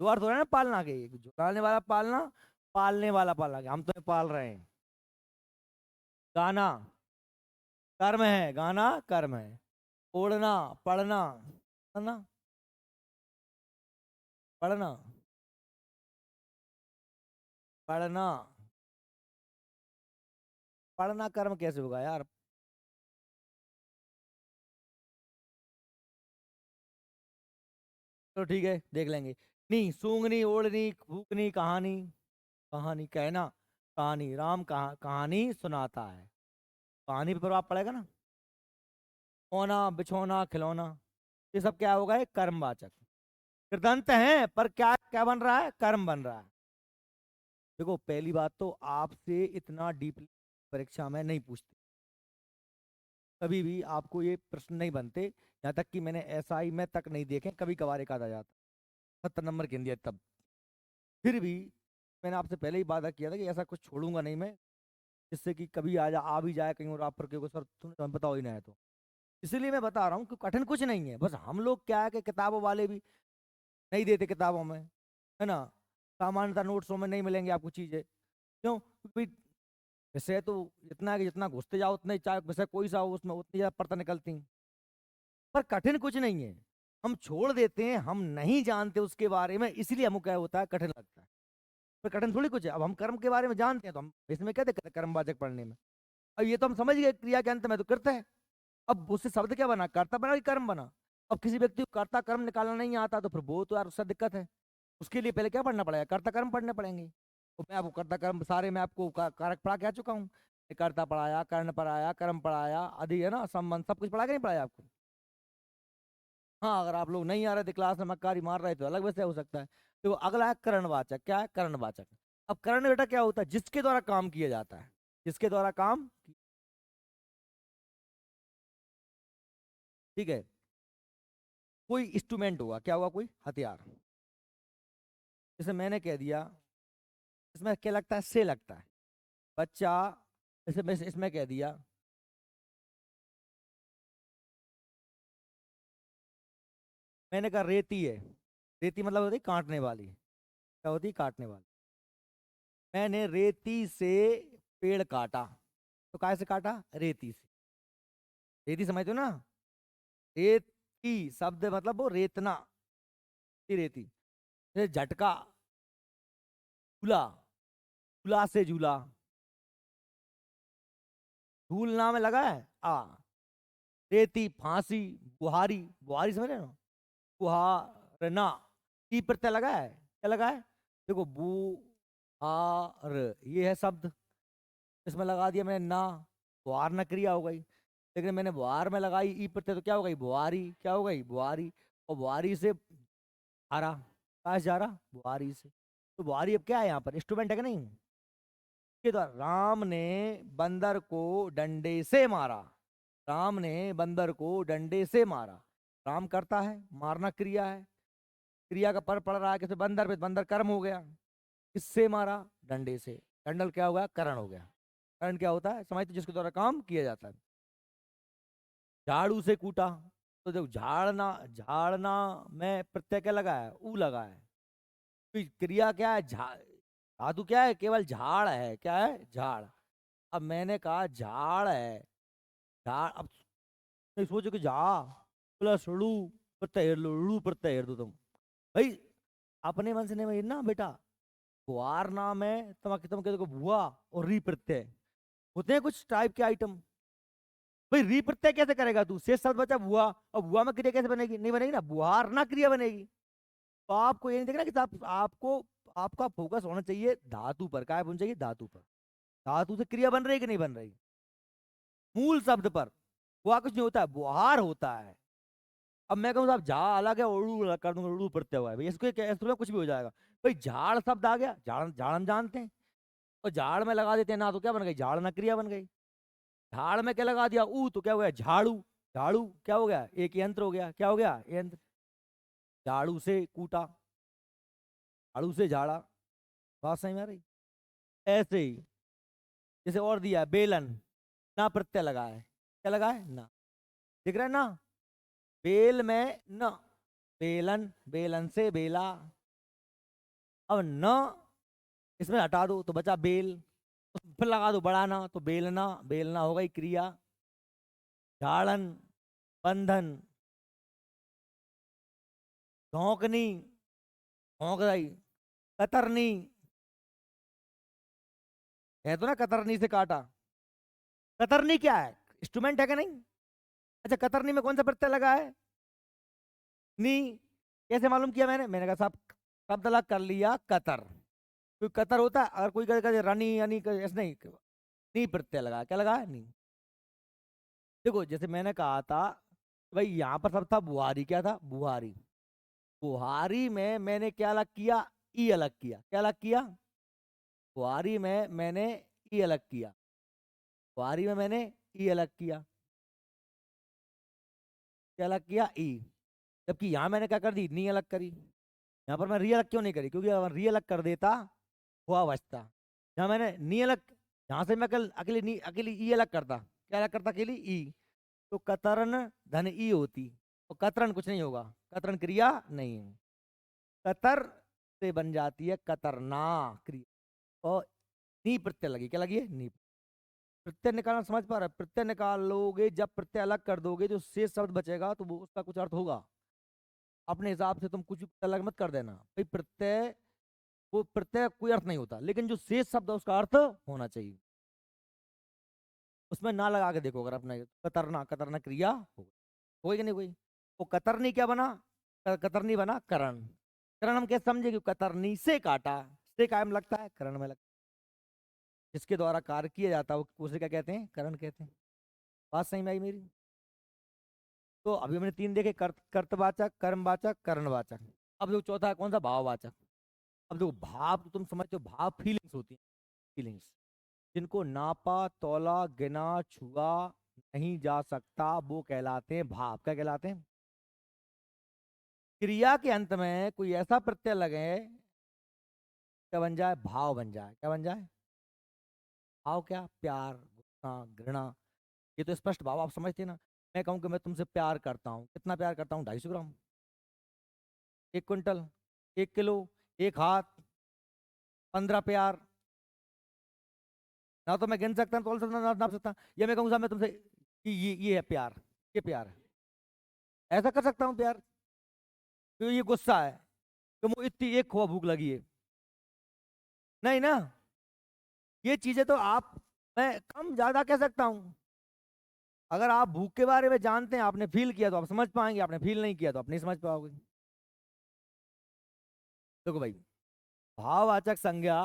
दो अर्थ हो रहे हैं ना पालना के, एक झुलाने वाला पालना, पालने वाला पालना। हम तुम्हें पाल रहे हैं। गाना कर्म है, गाना कर्म है। ओढ़ना, पढ़ना, पढ़ना, पढ़ना, पढ़ना। पढ़ना कर्म कैसे होगा यार? तो ठीक है, देख लेंगे। नहीं, सूंघनी, ओढ़नी, फूकनी, कहानी। कहानी कहना, कहानी। राम कहानी सुनाता है, कहानी पे प्रभाव पड़ेगा ना। ओना, बिछोना, खिलौना, ये सब क्या होगा? ये कर्मवाचक कृदंत हैं, पर क्या क्या बन रहा है? कर्म बन रहा है। देखो, पहली बात तो आपसे इतना डीपली परीक्षा में नहीं पूछते, कभी भी आपको ये प्रश्न नहीं बनते। यहाँ तक कि मैंने एसआई में तक नहीं देखे, कभी कभार एक आधा जाता 70 नंबर के इंडिया तब। फिर भी मैंने आपसे पहले ही वादा किया था कि ऐसा कुछ छोड़ूंगा नहीं मैं, जिससे कि कभी आ भी जाए कहीं और आप पर के सर तुमने तो बताओ ही ना है। तो इसीलिए मैं बता रहा हूँ कि कठिन कुछ नहीं है, बस हम लोग क्या है कि किताबों वाले भी नहीं देते किताबों में, है ना। सामान्यतः नोट्सों में नहीं मिलेंगे आपको चीजें। क्यों? क्योंकि विषय तो इतना है कि जितना घुसते जाओ उतना ही, चाहे विषय कोई सा हो उसमें उतनी ज्यादा पढ़ता निकलती हैं। पर कठिन कुछ नहीं है, हम छोड़ देते हैं, हम नहीं जानते उसके बारे में, इसलिए हमको क्या होता है? कठिन लगता है। पर कठिन थोड़ी कुछ है। अब हम कर्म के बारे में जानते हैं तो हम इसमें क्या दिक्कत है कर्मवाचक पढ़ने में? अब ये तो हम समझ गए क्रिया के अंत में तो करते हैं। अब उससे शब्द क्या बना? कर्ता बना कि कर्म बना? अब किसी व्यक्ति को कर्ता कर्म निकालना नहीं आता तो फिर वो तो यार उससे दिक्कत है। उसके लिए पहले क्या पढ़ना पड़ेगा? कर्ता कर्म पढ़ने पड़ेंगे। तो मैं आपको कर्ता कर्म सारे मैं आपको कारक पढ़ा के आ चुका हूँ। कर्ता पढ़ाया, कर्ण पढ़ाया, कर्म पढ़ाया, आदि, है ना, संबंध, सब कुछ पढ़ा के नहीं पढ़ाया आपको? हाँ, अगर आप लोग नहीं आ रहे थे क्लास में, मक्कारी मार रहे थे, अलग वैसे हो सकता है। तो अगला है करणवाचक। क्या है? करणवाचक। अब कर्ण बेटा क्या होता है? जिसके द्वारा काम किया जाता है, जिसके द्वारा काम, ठीक है। कोई इंस्ट्रूमेंट हुआ, क्या हुआ? कोई हथियार। जैसे मैंने कह दिया, इसमें क्या लगता है? से लगता है बच्चा। जैसे मैं इसमें कह दिया, मैंने कहा रेती है। रेती मतलब होती है काटने वाली। क्या होती है? काटने वाली। मैंने रेती से पेड़ काटा, तो काय से काटा? रेती से। रेती समझते हो ना? रेत ई शब्द मतलब वो रेतना, रेती। जैसे झटका, झूला, झूला से झूला, झूलना में लगा है आ। रेती, फांसी, बुहारी, बुहारी समझ रहे हो, बुहारना, ई प्रत्यय लगा है, क्या लगा है, देखो बू आर, ये है शब्द, इसमें लगा दिया मैंने ना, बुहार न क्रिया हो गई। लेकिन मैंने बुहार में लगाई ई प्रत्यय तो क्या हो गई, बुहारी, क्या हो गई, बुहारी। और बुहारी से आ रहा, कहाँ से जा रहा, बुहारी से। तो बुहारी अब क्या है यहाँ पर, इंस्ट्रूमेंट है कि नहीं। के द्वारा राम ने बंदर को डंडे से मारा, राम ने बंदर को डंडे से मारा। राम करता है, मारना क्रिया है, क्रिया का पर पड़ रहा है किसे, बंदर पे, बंदर कर्म हो गया। किससे मारा, डंडे से। डंडल क्या हो गया, करण हो गया। करण क्या होता है, समझते, जिसके द्वारा काम किया जाता है। झाड़ू से कूटा, तो देखो झाड़ना, झाड़ना में प्रत्यय क्या लगा है, ऊ लगा है। तो क्रिया क्या है, धातु क्या है, केवल झाड़ है, क्या है, झाड़। अब मैंने कहा झाड़ है, झाड़, अब नहीं सोचो कि झा प्लस ड़ू प्रत्यय हेर लो, ड़ू प्रत्यय हेर दो तुम, भाई अपने मन से नहीं भाई ना बेटा। गुआर नाम है, तुम कहते हो भुआ और री प्रत्यय होते हैं कुछ टाइप के आइटम। भाई री प्रत्यय कैसे करेगा तू, शेष शब्द बचा भुआ, और भुआ में क्रिया कैसे बनेगी, नहीं बनेगी ना, बुहार ना क्रिया बनेगी। तो आपको ये नहीं देखना कि आपको, आपका फोकस होना चाहिए धातु पर, क्या होना चाहिए, धातु पर। धातु से क्रिया बन रही है कि नहीं बन रही, मूल शब्द पर। बुआ कुछ नहीं होता है, बुहार होता है। अब मैं कहूँ साहब झा अलग है, उड़ू अलग कर दूंगा, उड़ू प्रत्यय हुआ है भाई, इसको इसमें कुछ भी हो जाएगा। भाई झाड़ शब्द आ गया, झाड़, झाड़ हम जानते हैं, और झाड़ में लगा देते हैं ना, तो क्या बन गई, झाड़ ना क्रिया बन गई। झाड़ में क्या लगा दिया, ऊ, तो क्या हो गया, झाड़ू। झाड़ू क्या हो गया, एक यंत्र हो गया, क्या हो गया, यंत्र। झाड़ू से कूटा, झाड़ू से झाड़ा, बात सही में आ रही। ऐसे ही जैसे और दिया है, बेलन, ना प्रत्यय लगा है, क्या लगा है, ना, दिख रहा है ना, बेल में न, बेलन, बेलन से बेला। अब न इसमें हटा दो तो बचा बेल, फिर लगा दो बढ़ाना तो बेलना, बेलना हो गई क्रिया। झाड़न, बंधन, झोंकनी, झोंक रही, कतरनी, है तो ना, कतरनी से काटा। कतरनी क्या है, इंस्ट्रूमेंट है कि नहीं। अच्छा कतरनी में कौन सा प्रत्यय लगा है, नी। कैसे मालूम किया मैंने, मैंने कहा साहब शब्द अलग कर लिया, कतर। कोई कतर होता है, अगर कोई कहे रानी यानी ऐसे नहीं, नी प्रत्यय लगा, क्या लगा है, नी। देखो जैसे मैंने कहा था, भाई यहाँ पर सब था बुहारी, क्या था, बुहारी। बुहारी में मैंने क्या अलग किया, ई अलग किया, क्या अलग किया, बुहारी में मैंने ई अलग किया, बुहारी में मैंने ई अलग किया, क्या अलग किया, ई। जबकि यहाँ मैंने क्या कर दी, नी अलग करी। यहाँ पर मैं री अलग क्यों नहीं करी, क्योंकि अगर री अलग कर देता हुआ बचता। यहाँ मैंने नी अलग, यहाँ से मैं कल अकेली नी, अकेली ई अलग करता, क्या अलग करता, अकेली ई। तो कतरन धन ई होती, और कतरन कुछ नहीं होगा, कतरन क्रिया नहीं है। कतर से बन जाती है कतरना क्रिया, और नी प्रत्यय लगी, क्या लगी है, नी। प्रत्यय निकालना समझ पा रहा है, प्रत्यय निकालोगे जब प्रत्यय अलग कर दोगे, जो शेष शब्द बचेगा तो वो उसका कुछ अर्थ होगा। अपने हिसाब से तुम कुछ अलग मत कर देना भाई, प्रत्यय, वो प्रत्यय कोई अर्थ नहीं होता, लेकिन जो शेष शब्द है उसका अर्थ होना चाहिए। उसमें ना लगा के देखो, अगर अपने कतरना, कतरना क्रिया होगी कि नहीं हुई। वो कतरनी क्या बना, कतरनी बना करण। करण हम कैसे समझे कि कतरनी से काटा, से कायम लगता है, करण में लगता है, जिसके द्वारा कार्य किया जाता है वो उसे क्या कहते हैं, करण कहते हैं। बात सही में आई मेरी। तो अभी हमने तीन देखे, कर्तवाचक, कर्मवाचक, करणवाचक। अब जो चौथा है कौन सा, भाववाचक। अब देखो भाव तो तुम समझते हो, भाव फीलिंग्स होती हैं, फीलिंग्स, जिनको नापा तौला गिना छुआ नहीं जा सकता, वो कहलाते हैं भाव। क्या कहलाते हैं, क्रिया के अंत में कोई ऐसा प्रत्यय लगे, क्या बन जाए, भाव बन जाए, क्या बन जाए, भाव। क्या, प्यार, गुस्सा, घृणा, ये तो स्पष्ट भाव, आप समझते हैं ना। मैं कहूँ कि मैं तुमसे प्यार करता हूँ, कितना प्यार करता हूँ, 250 ग्राम, 1 क्विंटल, 1 किलो, एक हाथ, 15 प्यार। ना तो मैं गिन सकता हूँ, तोल सकता, ना नाप सकता। या मैं कहूँ साहब मैं तुमसे कि ये है प्यार, ये प्यार है, ऐसा कर सकता हूँ प्यार? क्योंकि ये गुस्सा है कि मुझे इतनी एक खोआ भूख लगी है। नहीं ना, ये चीजें तो आप, मैं कम ज्यादा कह सकता हूँ। अगर आप भूख के बारे में जानते हैं, आपने फील किया तो आप समझ पाएंगे, आपने फील नहीं किया तो आप नहीं समझ पाओगे। देखो भाई, भाववाचक संज्ञा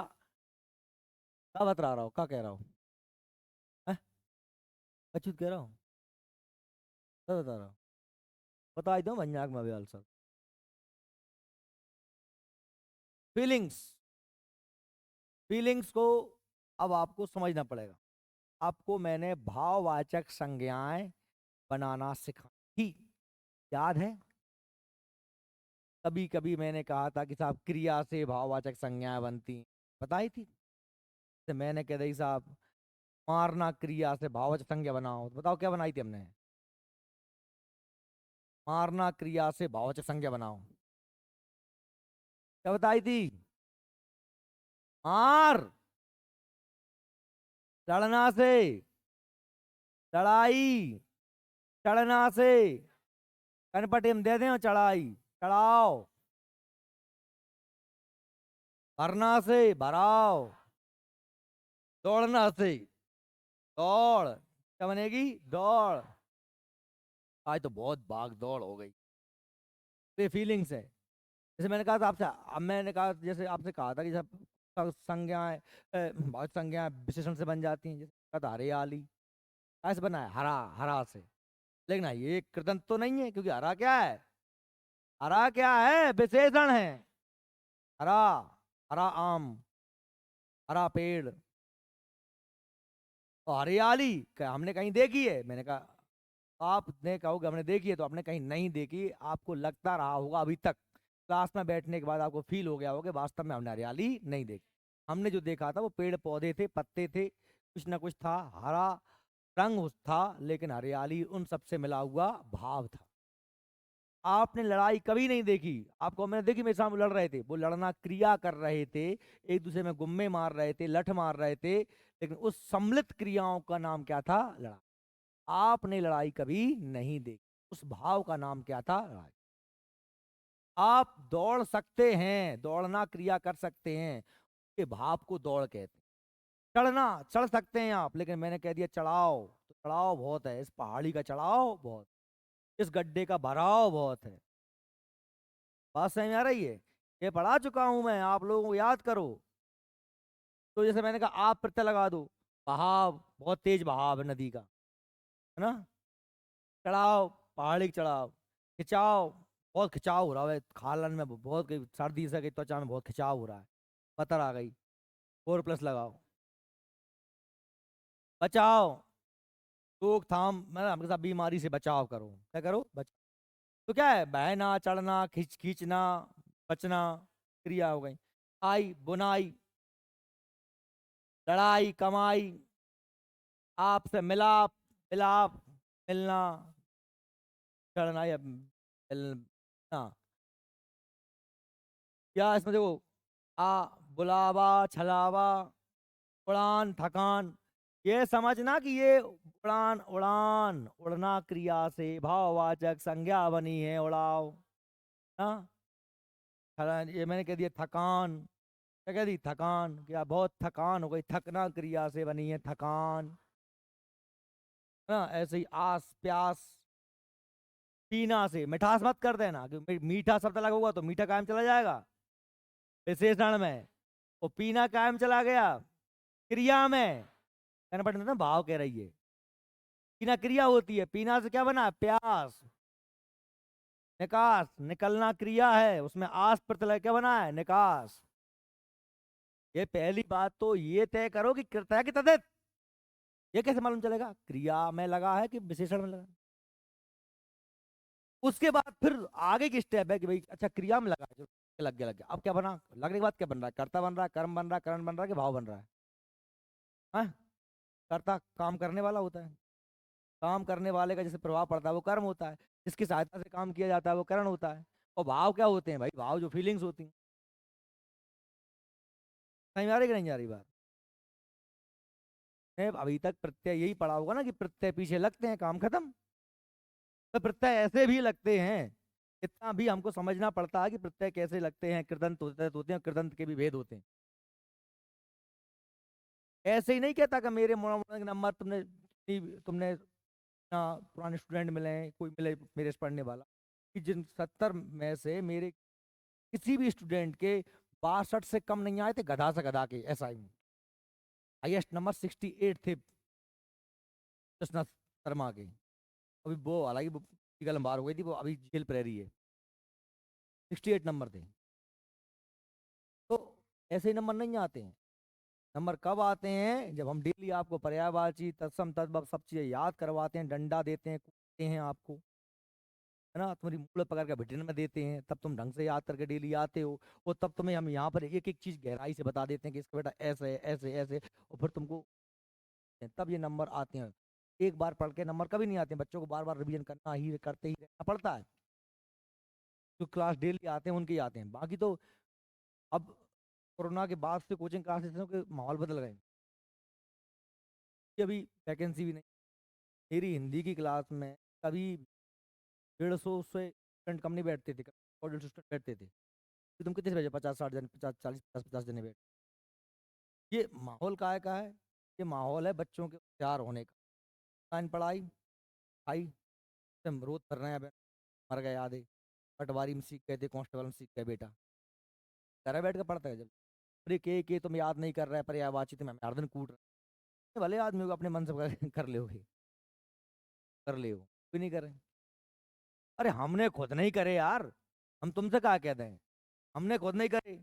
क्या बता रहा हूँ, क्या कह रहा हूँ? हैं? अच्युत कह रहा हूँ, क्या बता रहा हूँ? बता ही दो मजाक में भी सर। फीलिंग्स, फीलिंग्स को अब आपको समझना पड़ेगा। आपको मैंने भाववाचक संज्ञाएं बनाना सिखाई थी, याद है? कभी कभी मैंने कहा था कि साहब क्रिया से भाववाचक संज्ञाएं बनती, बताई थी। तो मैंने कह दी साहब मारना क्रिया से भाववाचक संज्ञा बनाओ, तो बताओ क्या बनाई थी हमने? मारना क्रिया से भाववाचक संज्ञा बनाओ, क्या बताई थी? मार, चढ़ना से, चढ़ाई, चढ़ना से, कनपटी हम दे दें और चढ़ाई, चढ़ाओ। भरना से, भराओ। दौड़ना से, दौड़, क्या बनेगी? दौड़। आज तो बहुत भाग दौड़ हो गई। ये फीलिंग्स है। जैसे मैंने कहा था आपसे, अब मैंने कहा जैसे आपसे कहा था कि जब संज्ञाएं बहुत संज्ञाएं विशेषण से बन जाती हैं, जैसे कहा था हरियाली, कैसे बना है? हरा, हरा से। लेकिन हाँ, ये कृदंत तो नहीं है, क्योंकि हरा क्या है? हरा क्या है? विशेषण है। हरा, हरा आम, हरा पेड़। और हरियाली क्या हमने कहीं देखी है? मैंने कहा आपने कहोगे हमने देखी है, तो आपने कहीं नहीं देखी, आपको लगता रहा होगा अभी तक। क्लास में बैठने के बाद आपको फील हो गया होगा कि वास्तव में हमने हरियाली नहीं देखी। हमने जो देखा था वो पेड़ पौधे थे, पत्ते थे, कुछ ना कुछ था, हरा रंग था, लेकिन हरियाली उन सबसे मिला हुआ भाव था। आपने लड़ाई कभी नहीं देखी। आपको मैंने देखी, मेरे सामने लड़ रहे थे, वो लड़ना क्रिया कर रहे थे, एक दूसरे में गुम्मे मार रहे थे, लठ मार रहे थे, लेकिन उस सम्मिलित क्रियाओं का नाम क्या था? लड़ाई। आपने लड़ाई कभी नहीं देखी, उस भाव का नाम क्या था? लड़ाई। आप दौड़ सकते हैं, दौड़ना क्रिया कर सकते हैं, ये भाव को दौड़ कहते हैं। चढ़ना, चढ़ सकते हैं आप, लेकिन मैंने कह दिया चढ़ाओ, तो चढ़ाव बहुत है, इस पहाड़ी का चढ़ाव बहुत, इस गड्ढे का भराव बहुत है। बात समझ में आ रही है? ये पढ़ा चुका हूं मैं, आप लोगों को याद करो। तो जैसे मैंने कहा आप प्रत्यय लगा दो, बहाव, बहुत तेज बहाव है नदी का, है ना? चढ़ाव, पहाड़ी का चढ़ाव। खिंचाव, बहुत खिंचाव हो रहा है खालन में, बहुत सर्दी से त्वचा में बहुत खिंचाव हो रहा है, पतर आ गई, 4+ लगाओ। बचाओ, रोकथाम, मतलब हमके साथ बीमारी से बचाव करो, क्या करो? बच। तो क्या है? बहना, चढ़ना, खींचना, बचना, क्रिया हो गई। आई, बुनाई, लड़ाई, कमाई, आपसे मिलाप, मिलाप, मिलना, चढ़ना या मिलना। क्या इसमें देखो, आ, बुलावा, छलावा, उड़ान, थकान। ये समझना कि ये उड़ान, उड़ान, उड़ना क्रिया से भाववाचक संज्ञा बनी है, उड़ाओ ना। ये मैंने कह दिया थकान, क्या कह दी? थकान, क्या बहुत थकान हो गई, थकना क्रिया से बनी है थकान, है ना? ऐसे ही आस प्यास, पीना से, मिठास मत कर देना, क्योंकि मीठा शब्द लगा होगा तो मीठा कायम चला जाएगा विशेषण में, वो पीना कायम चला गया क्रिया में। कहना पड़ता ना, भाव कह रही है, पीना क्रिया होती है, पीना से क्या बना? प्यास। निकास, निकलना क्रिया है, उसमें आस प्रत्यय क्या बना है? निकास। ये पहली बात तो ये तय करो कि कृत है कि तदित। ये कैसे मालूम चलेगा क्रिया में लगा है कि विशेषण में लगा है? उसके बाद फिर आगे की स्टेप है कि भाई अच्छा क्रिया में लगा है, जो लग गया, लग गया, अब क्या बना? लगने के बाद क्या बन रहा है? कर्ता बन रहा है, कर्म बन रहा है, करण बन रहा है, कि भाव बन रहा है? हाँ? कर्ता काम करने वाला होता है, काम करने वाले का जैसे प्रभाव पड़ता है वो कर्म होता है, जिसकी सहायता से काम किया जाता है वो करण होता है। और भाव क्या होते हैं भाई? भाव जो फीलिंग्स होती हैं। समझ में आ रही कि नहीं आ रही बात? अभी तक प्रत्यय यही पढ़ा होगा ना कि प्रत्यय पीछे लगते हैं, काम खत्म। तो प्रत्यय ऐसे भी लगते हैं, इतना भी हमको समझना पड़ता है कि प्रत्यय कैसे लगते हैं। कृदंत होते हैं, कृदंत के भी भेद होते हैं। ऐसे ही नहीं कहता कि मेरे नंबर तुमने पुराने स्टूडेंट मिले हैं, कोई मिले मेरे से पढ़ने वाला, कि जिन 70 में से मेरे किसी भी स्टूडेंट के 62 से कम नहीं आए थे, गधा से गधा के ऐसा ही। हाईएस्ट नंबर 68 थे कृष्णा शर्मा के। अभी वो हालांकि कलम बार हो गई थी, वो अभी जेल पर रह रही है। 68 नंबर थे। तो ऐसे ही नंबर नहीं आते हैं। नंबर कब आते हैं? जब हम डेली आपको पर्यायवाची तत्सम तद्भव सब चीजें याद करवाते हैं, डंडा देते हैं, कूटते हैं आपको, है ना, तुम्हारी मूल पकड़ के भिटन में देते हैं, तब तुम ढंग से याद करके डेली आते हो। और तब तुम्हें हम यहाँ पर एक एक चीज गहराई से बता देते हैं कि इसका बेटा ऐसे है, ऐसे ऐसे, और फिर तुमको तब ये नंबर आते हैं। एक बार पढ़ के नंबर कभी नहीं आते हैं, बच्चों को बार बार रिवीजन करना ही करते ही रहना पड़ता है। जो क्लास डेली आते हैं उनके ही आते हैं, बाकी तो अब कोरोना के बाद से कोचिंग क्लासेस के माहौल बदल गए। अभी वैकेंसी भी नहीं। मेरी हिंदी की क्लास में कभी 150 से स्टूडेंट कम नहीं बैठते थे, स्टूडेंट बैठते थे। तो तुम कितने बजे 50-60 जन, 50-40-50-50 जने बैठ। ये माहौल का है? ये माहौल है बच्चों के होशियार होने का। लाइन पढ़ाई आई, हम रोज कर रहे हैं। अब मर गए आधे, पटवारी में सीख गए थे, कांस्टेबल में सीख गए बेटा। घर बैठ कर पढ़ता है जब। अरे के तुम याद नहीं कर रहे, पर्यायवाची तुम हमें हर दिन कूट रहे। भले आदमी को अपने मन से कर ले कर ले, भी नहीं करे। अरे हमने खुद नहीं करे यार, हम तुमसे कहा कहते हैं, हमने खुद नहीं करे।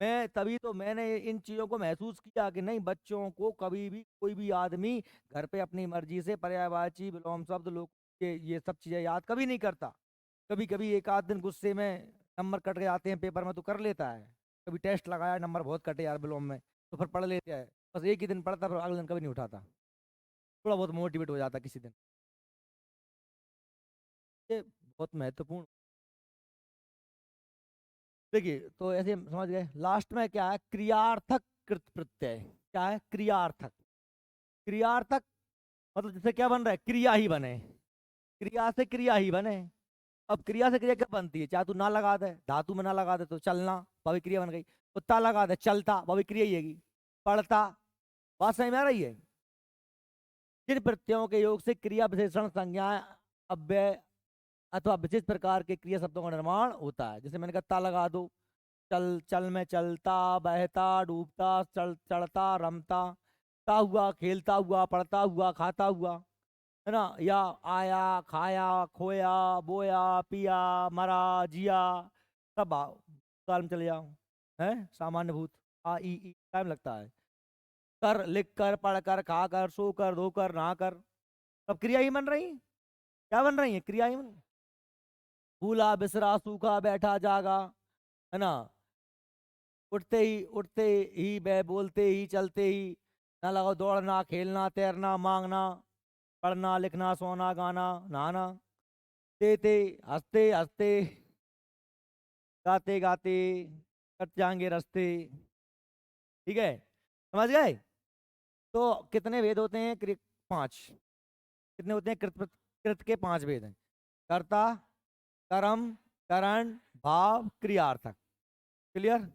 मैं तभी तो मैंने इन चीजों को महसूस किया कि नहीं, बच्चों को कभी भी कोई भी आदमी घर पे अपनी मर्जी से पर्यायवाची विलोम शब्द लोग ये सब चीजें याद कभी नहीं करता। कभी कभी एक आध दिन गुस्से में नंबर कट के आते हैं पेपर में तो कर लेता है। कभी टेस्ट लगाया, नंबर बहुत कटे यार विलोम में, तो फिर पढ़ लेते हैं। बस एक ही दिन पढ़ता, फिर अगले दिन कभी नहीं उठाता। थोड़ा बहुत मोटिवेट हो जाता किसी दिन। ये बहुत महत्वपूर्ण। देखिए तो ऐसे हम समझ गए। लास्ट में क्या है? क्रियार्थक कृत प्रत्यय। क्या है? क्रियार्थक। क्रियार्थक मतलब जैसे क्या बन रहा है? क्रिया ही बने, क्रिया से क्रिया ही बने। अब क्रिया से क्रिया क्या बनती है? चाहे तू ना लगा दे, धातु में ना लगा दे तो चलना, वह भी क्रिया बन गई। कुत्ता लगा दे, चलता, वह भी क्रिया ही है। पढ़ता। बात समझ में आ रही है? जिन प्रत्ययों के योग से क्रिया विशेषण संज्ञा अव्यय अथवा विशेष प्रकार के क्रिया शब्दों का निर्माण होता है। जैसे मैंने कहा ता लगा दो, चल, चल में चलता, बहता, डूबता, चल, चढ़ता, रमता, ता हुआ, खेलता हुआ, पढ़ता हुआ, खाता हुआ, है ना, या आया, खाया, खोया, बोया, पिया, मरा, जिया, सब काल में चले जाओ। है सामान्य भूत, आ ई टाइम लगता है। कर, लिख कर, पढ़ कर, खा कर, सो कर, धो कर, नहा कर, सब क्रिया ही बन रही है। क्या बन रही है? क्रिया ही बन। भूला, बिसरा, सूखा, बैठा, जागा, है ना, उठते ही बोलते ही, चलते ही, ना लगाओ, दौड़ना, खेलना, तैरना, मांगना, पढ़ना, लिखना, सोना, गाना, नहाना, देते, हंसते हंसते, गाते गाते, कट जाएंगे रास्ते। ठीक है, समझ गए? तो कितने भेद होते हैं? पांच। कितने होते हैं? कृत के पांच भेद हैं। कर्ता, कर्म, करण, भाव, क्रियार्थक। क्लियर?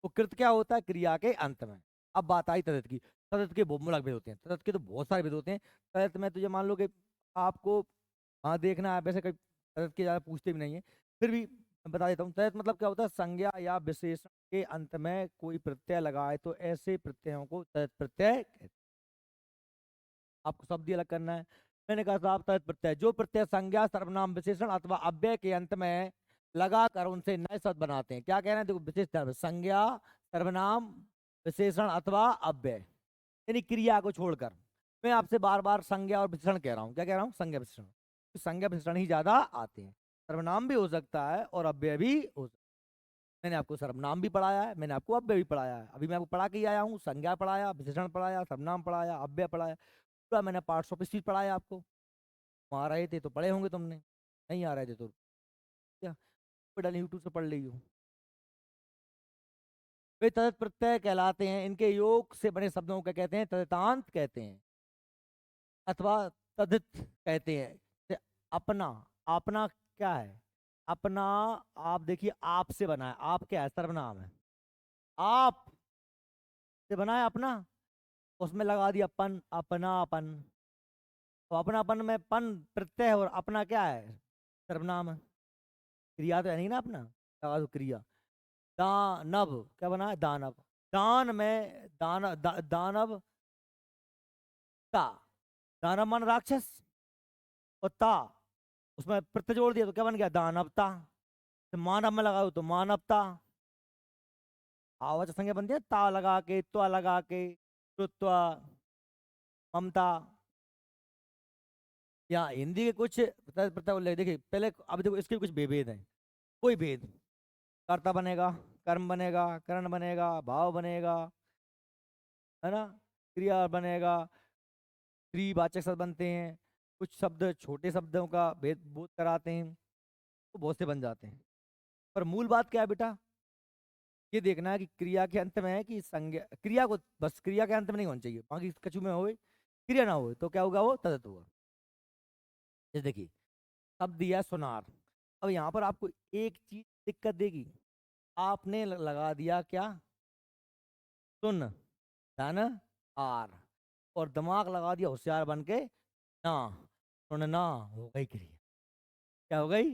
तो कृत क्या होता है? क्रिया के अंत में। अब बात आई तदत की। तदत के बहुमूलक भेद होते हैं, तदत के तो बहुत सारे भेद होते हैं। तदत में तुझे मान लो कि आपको हाँ देखना है, वैसे कहीं तदत के ज़्यादा पूछते भी नहीं है, फिर भी मैं बता देता हूँ। तदत मतलब क्या होता है? संज्ञा या विशेषण के अंत में कोई प्रत्यय लगाए तो ऐसे प्रत्ययों को तदत प्रत्यय कहते हैं। आपको शब्द ही अलग करना है। मैंने कहा साहब, तदत प्रत्यय जो प्रत्यय संज्ञा, सर्वनाम, विशेषण अथवा अव्यय के अंत में लगाकर उनसे नए शब्द बनाते हैं। क्या कह रहे हैं? देखो विशेष term, संज्ञा, सर्वनाम, विशेषण अथवा अव्यय, यानी क्रिया को छोड़कर। मैं आपसे बार बार संज्ञा और विशेषण कह रहा हूँ। क्या कह रहा हूँ? संज्ञा विशेषण। तो संज्ञा विशेषण ही ज्यादा आते हैं। सर्वनाम भी हो सकता है और अव्यय भी हो सकता है। मैंने आपको सर्वनाम भी पढ़ाया है, मैंने आपको अव्यय भी पढ़ाया है। अभी मैं आपको पढ़ा के ही आया हूँ। संज्ञा पढ़ाया, विशेषण पढ़ाया, सर्वनाम पढ़ाया, अव्यय पढ़ाया, पूरा मैंने पार्ट्स ऑफ स्पीच पढ़ाया आपको। आ रहे थे तो पढ़े होंगे तुमने, नहीं आ रहे थे तो क्या डाल यूट्यूब से पढ़ ली हो। वे तदत प्रत्यय कहलाते हैं। इनके योग से बने शब्दों को कहते हैं तदितांत कहते हैं, अथवा तदित कहते हैं। अपना, अपना क्या है? अपना, आप देखिए आप से बना है, आप क्या है? सर्वनाम है। आप से बना है अपना, उसमें लगा दिया पन, अपनापन। तो अपनापन में पन प्रत्यय है और अपना क्या है? सर्वनाम है। क्रिया तो है नहीं ना अपना, लगा दो क्रिया। दानव क्या बना है? दानव। दान में दानव ता, दानव मान राक्षस, और ता उसमें प्रत्यय जोड़ दिया तो क्या बन गया? दानवता। तो मानव में लगाओ तो मानवता। आवाज संज्ञा बनती है ता लगा के, त्वा लगा के, तुत्वा, ममता। या हिंदी के कुछ प्रत्यय उल्लेख देखिए पहले, अब देखो इसके कुछ भेद हैं। कोई भेद, कर्ता बनेगा, कर्म बनेगा, करण बनेगा, भाव बनेगा, है ना, क्रिया बनेगा, क्रियावाचक शब्द बनते हैं, कुछ शब्द छोटे शब्दों का भेद बोध कराते हैं, तो बहुत से बन जाते हैं। पर मूल बात क्या है बेटा? ये देखना है कि क्रिया के अंत में है कि संज्ञा, क्रिया को बस क्रिया के अंत में नहीं होनी चाहिए, बाकी कछु में होए क्रिया ना हो तो क्या होगा? वो तदत होगा। जैसे देखिए शब्द दिया है सुनार। अब यहाँ पर आपको एक चीज दिक्कत देगी, आपने लगा दिया क्या? सुन, धन, आर, और दिमाग लगा दिया होशियार बन के ना, सुनना हो गई क्रिया। क्या हो गई?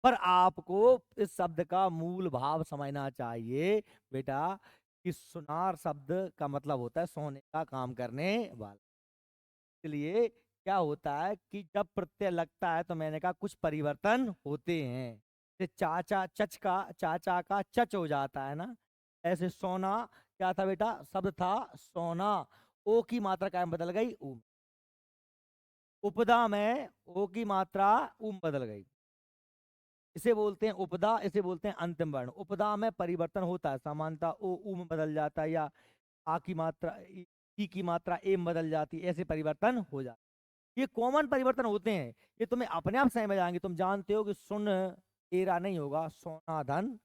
पर आपको इस शब्द का मूल भाव समझना चाहिए बेटा, कि सुनार शब्द का मतलब होता है सोने का काम करने वाला। इसलिए क्या होता है कि जब प्रत्यय लगता है तो मैंने कहा कुछ परिवर्तन होते हैं। जैसे चाचा चच का, चाचा का चच हो जाता है ना, ऐसे सोना क्या था बेटा? शब्द था सोना, ओ की मात्रा कायम बदल गई ऊ। उपदा में ओ की मात्रा उम बदल गई। इसे बोलते हैं उपदा, इसे बोलते हैं अंतिम वर्ण। उपदा में परिवर्तन होता है, सामान्यता ओ ऊ में बदल जाता है, या आ की मात्रा ई की मात्रा ए में बदल जाती है, ऐसे परिवर्तन हो जाता है। ये कॉमन परिवर्तन होते हैं, ये तुम्हें अपने आप समझ में आएंगे। तुम जानते हो कि सुन एरा नहीं होगा, सोना धन,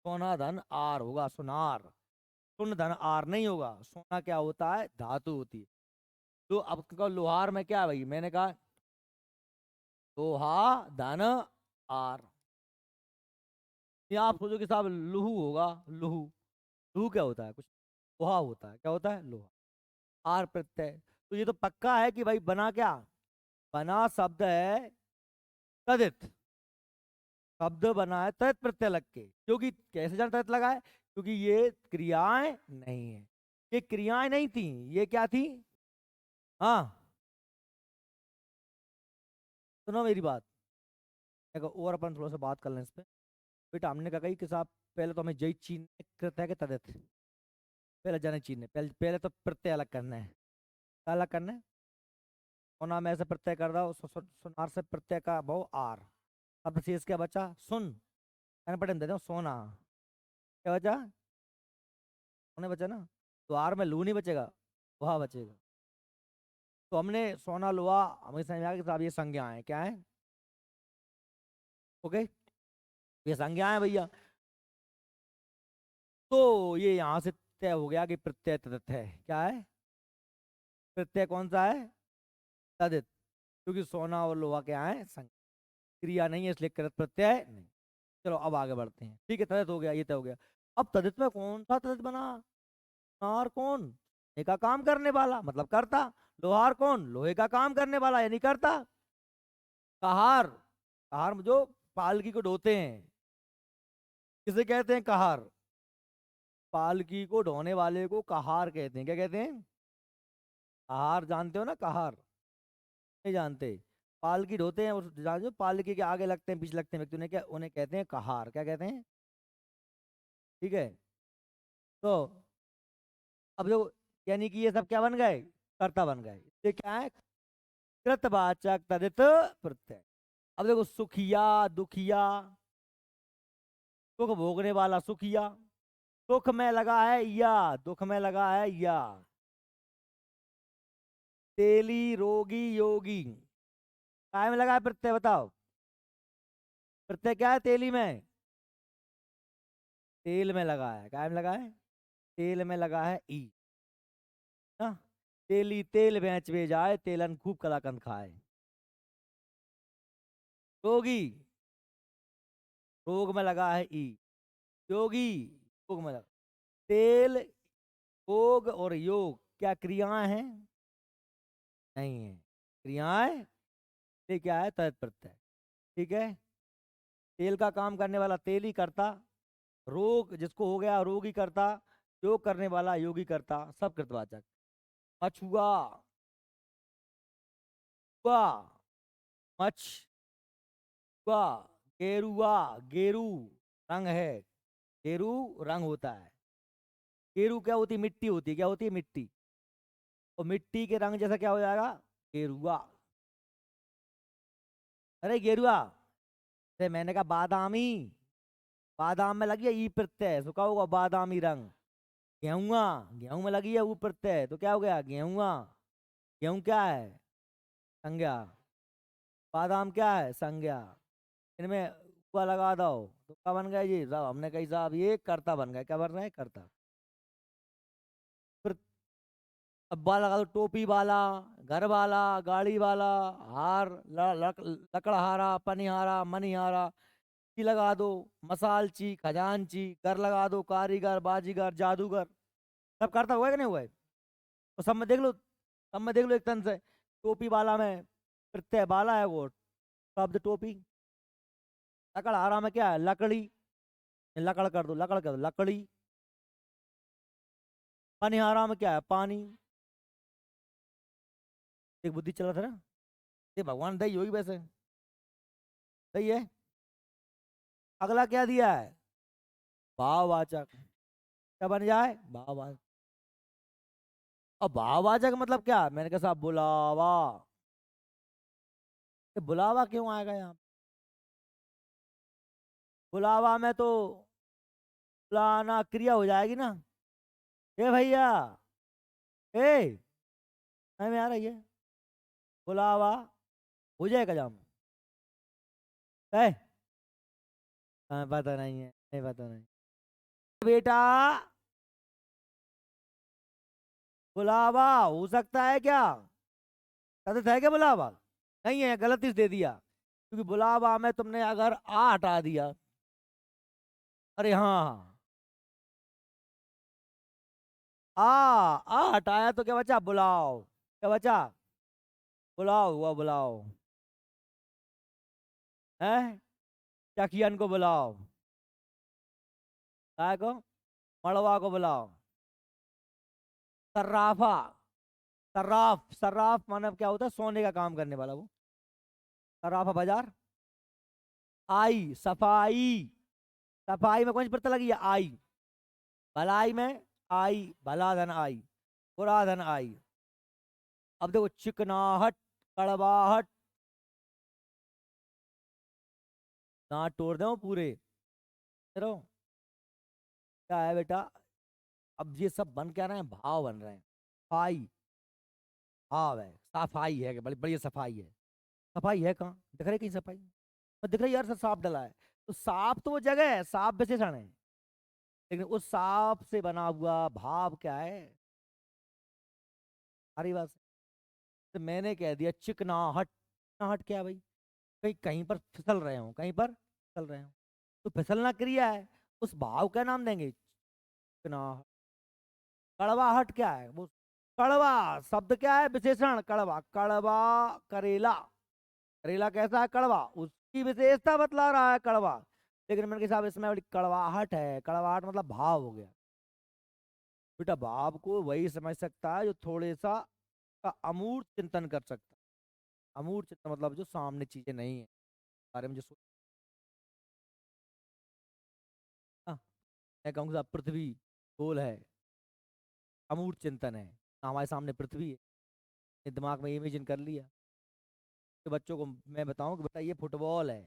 सोना धन आर होगा, सुनार। सुन धन आर नहीं होगा, सोना क्या होता है? धातु होती है। तो अब कहो लोहार में क्या है भाई? मैंने कहा लोहा धन आर। ये आप सोचो कि साहब लुहू होगा, लुहू, लुहू क्या होता है? कुछ लोहा होता है, क्या होता है? लोहा। आर प्रत्यय, तो ये तो पक्का है कि भाई बना क्या? बना शब्द है तदित। शब्द बना है तदित प्रत्यय लग के, क्योंकि कैसे जान तदित लगा है? क्योंकि ये क्रियाएं नहीं है, ये क्रियाएं नहीं थी, ये क्या थी? हाँ, सुनो मेरी बात। देखो और अपन थोड़ा सा बात कर लें इस पे। बेटा हमने कहा कि साहब पहले तो हमें जय चीन कृत है कि तदित, पहले जाने चीन पहले पहले तो प्रत्यय अलग करना है। क्या अलग करना है? सोना में ऐसे प्रत्यय कर रहा हूँ, सुनार से प्रत्यय का बहु आर। अब शेष क्या बचा? सुन, मैंने पढ़े देते हो सोना, क्या बचा? सोने बचा ना, तो आर में लू नहीं बचेगा, वहा बचेगा। तो हमने सोना लोहा, हमें समझ में आया कि साहब ये संज्ञा है, क्या है? ओके, ये संज्ञा है भैया। तो ये यहाँ से तय हो गया कि प्रत्यय तदित है। क्या है? प्रत्यय कौन सा है? तदित। क्योंकि सोना और लोहा क्या है? संज्ञा, क्रिया नहीं है, इसलिए कृत प्रत्यय नहीं। चलो अब आगे बढ़ते हैं। ठीक है, तदित हो गया, ये तय हो गया। अब तदित में कौन सा तदित बना? सोनार कौन? लोहे का काम करने वाला, मतलब करता। लोहार कौन? लोहे का काम करने वाला यानी करता। कहार, कहार जो पालकी को ढोते हैं, किसे कहते हैं? कहार। पालकी को ढोने वाले को कहार कहते हैं। क्या कहते हैं? कहार, जानते हो ना कहार? नहीं जानते? पालकी ढोते हैं, और जानते हो पालकी के आगे लगते हैं पीछे लगते हैं व्यक्ति, उन्हें क्या, उन्हें कहते हैं कहार। क्या कहते हैं? ठीक है। तो अब जो, यानी कि ये सब क्या बन गए? कर्ता बन गए। ये क्या है? कृतवाचक तदित प्रत्यय। अब देखो सुखिया, दुखिया, सुख भोगने वाला सुखिया, सुख में लगा है या, दुख में लगा है या। तेली, रोगी, योगी, काय में लगा है प्रत्यय? बताओ, प्रत्यय क्या है तेली में? तेल में लगा है। काय में लगा है? तेल में लगा है ई ना। तेली तेल बेच वे जाए, तेलन खूब कलाकंद खाए। योगी, रोग में लगा है ई। योगी, योग में लगा। तेल, योग और योग क्या क्रियाएं हैं? नहीं है क्रियाएं। ये क्या है? तत्प्रत्यय। ठीक है। तेल का काम करने वाला तेल ही करता, रोग जिसको हो गया रोग ही करता, योग करने वाला योगी करता, सब कृतवाचक। मछुआ, हुआ, मछ, हुआ, गेरुआ, गेरू रंग है, गेरू रंग होता है। गेरू क्या होती है? मिट्टी होती है। क्या होती है? मिट्टी। और मिट्टी के रंग जैसा क्या हो जाएगा? गेरुआ। अरे गेरुआ, अरे मैंने कहा बादामी, बादाम में लगी है ई प्रत्यय, तो क्या होगा? बादामी रंग। गेहूँआ, गेहूं में लगी है ऊ प्रत्यय, तो क्या हो गया? गेहूँआ। गेहूं क्या है? संज्ञा। बादाम क्या है? संज्ञा। इनमें हुआ लगा दो तो क्या बन गया जी? साहब हमने कही साहब ये कर्ता बन गया। क्या बन रहा है? कर्ता। फिर अब वाला लगा दो, टोपी वाला, घर वाला, गाड़ी वाला, हार, लकड़हारा, पनिहारा, मनिहारा, की लगा दो, मसालची, खजांची, कर लगा दो, कारीगर, बाजीगर, जादूगर। सब करता हुआ है कि नहीं हुआ है? तो सब में देख लो, सब में देख लो एक तन से। टोपी वाला में प्रत्यय बाला है वो, शब्द टोपी। लकड़हारा में क्या है? लकड़ी, लकड़ कर दो, लकड़ कर दो, लकड़ी। पनिहारा में क्या है? पानी। एक बुद्धि चला था ना, ये भगवान दही होगी वैसे। सही है। अगला क्या दिया है? भाववाचक। क्या बन जाए? भाववाचक। अब भाववाचक मतलब क्या? मैंने कहा साहब बुलावा। ये बुलावा क्यों आएगा यहाँ? बुलावा में तो बुलाना क्रिया हो जाएगी ना। ए भैया, ए में आ रही है, बुलावा हो जाएगा जाम। है? पता नहीं है, नहीं पता नहीं। बेटा, बुलावा हो सकता है क्या? सतत है क्या बुलावा? नहीं है, गलती से दे दिया। क्योंकि बुलावा में तुमने अगर आ हटा दिया, अरे हाँ, आ हटाया तो क्या बचा? बुलाओ। क्या बचा? बुलाओ हुआ, बुलाओ। है? चकियन को बुलाओ, काय को? मड़वा को बुलाओ। सर्राफा, सर्राफ, सर्राफ मानव क्या होता है? सोने का काम करने वाला वो। सर्राफा बाजार। आई, सफाई, सफाई में कौन सी प्रत्यय लगी है? आई। भलाई में आई, भला धन आई, बुरा धन आई। अब देखो, चिकनाहट, कड़वाहट, दांत तोड़ दो पूरे। चलो, क्या है बेटा? अब ये सब बन क्या रहे हैं? भाव बन रहे हैं। सफाई, भाव है, सफाई है, बड़ी बड़ी सफाई है। सफाई है कहाँ? दिख रही कहीं सफाई? और दिख रही यार, सब सांप डला है। तो सांप तो वो जगह है, सांप विशेषण है, लेकिन उस सांप से बना हुआ भाव क्या है? हरी बात। तो मैंने कह दिया चिकनाहट। चिकनाहट क्या है भाई? कहीं कहीं पर फिसल रहे हो, कहीं पर फिसल रहे हो, तो फिसलना क्रिया है। उस भाव का नाम देंगे चिकनाहट। कड़वाहट क्या है? वो कड़वा शब्द क्या है? विशेषण कड़वा, कड़वा, करेला। करेला कैसा है? कड़वा, उसकी विशेषता बतला रहा है कड़वा। लेकिन मैंने कहा साहब इसमें बड़ी कड़वाहट है। कड़वाहट मतलब भाव हो गया। बेटा भाव को वही समझ सकता है जो थोड़े सा का अमूर्त चिंतन कर सकता है। अमूर्त चिंतन मतलब जो सामने चीजें नहीं है, बारे में जो हाँ, मैं कहूँगा साहब पृथ्वी गोल है, अमूर्त चिंतन है। हमारे सामने पृथ्वी है, ये दिमाग में इमेजिन कर लिया। तो बच्चों को मैं बताऊं कि बेटा ये फुटबॉल है,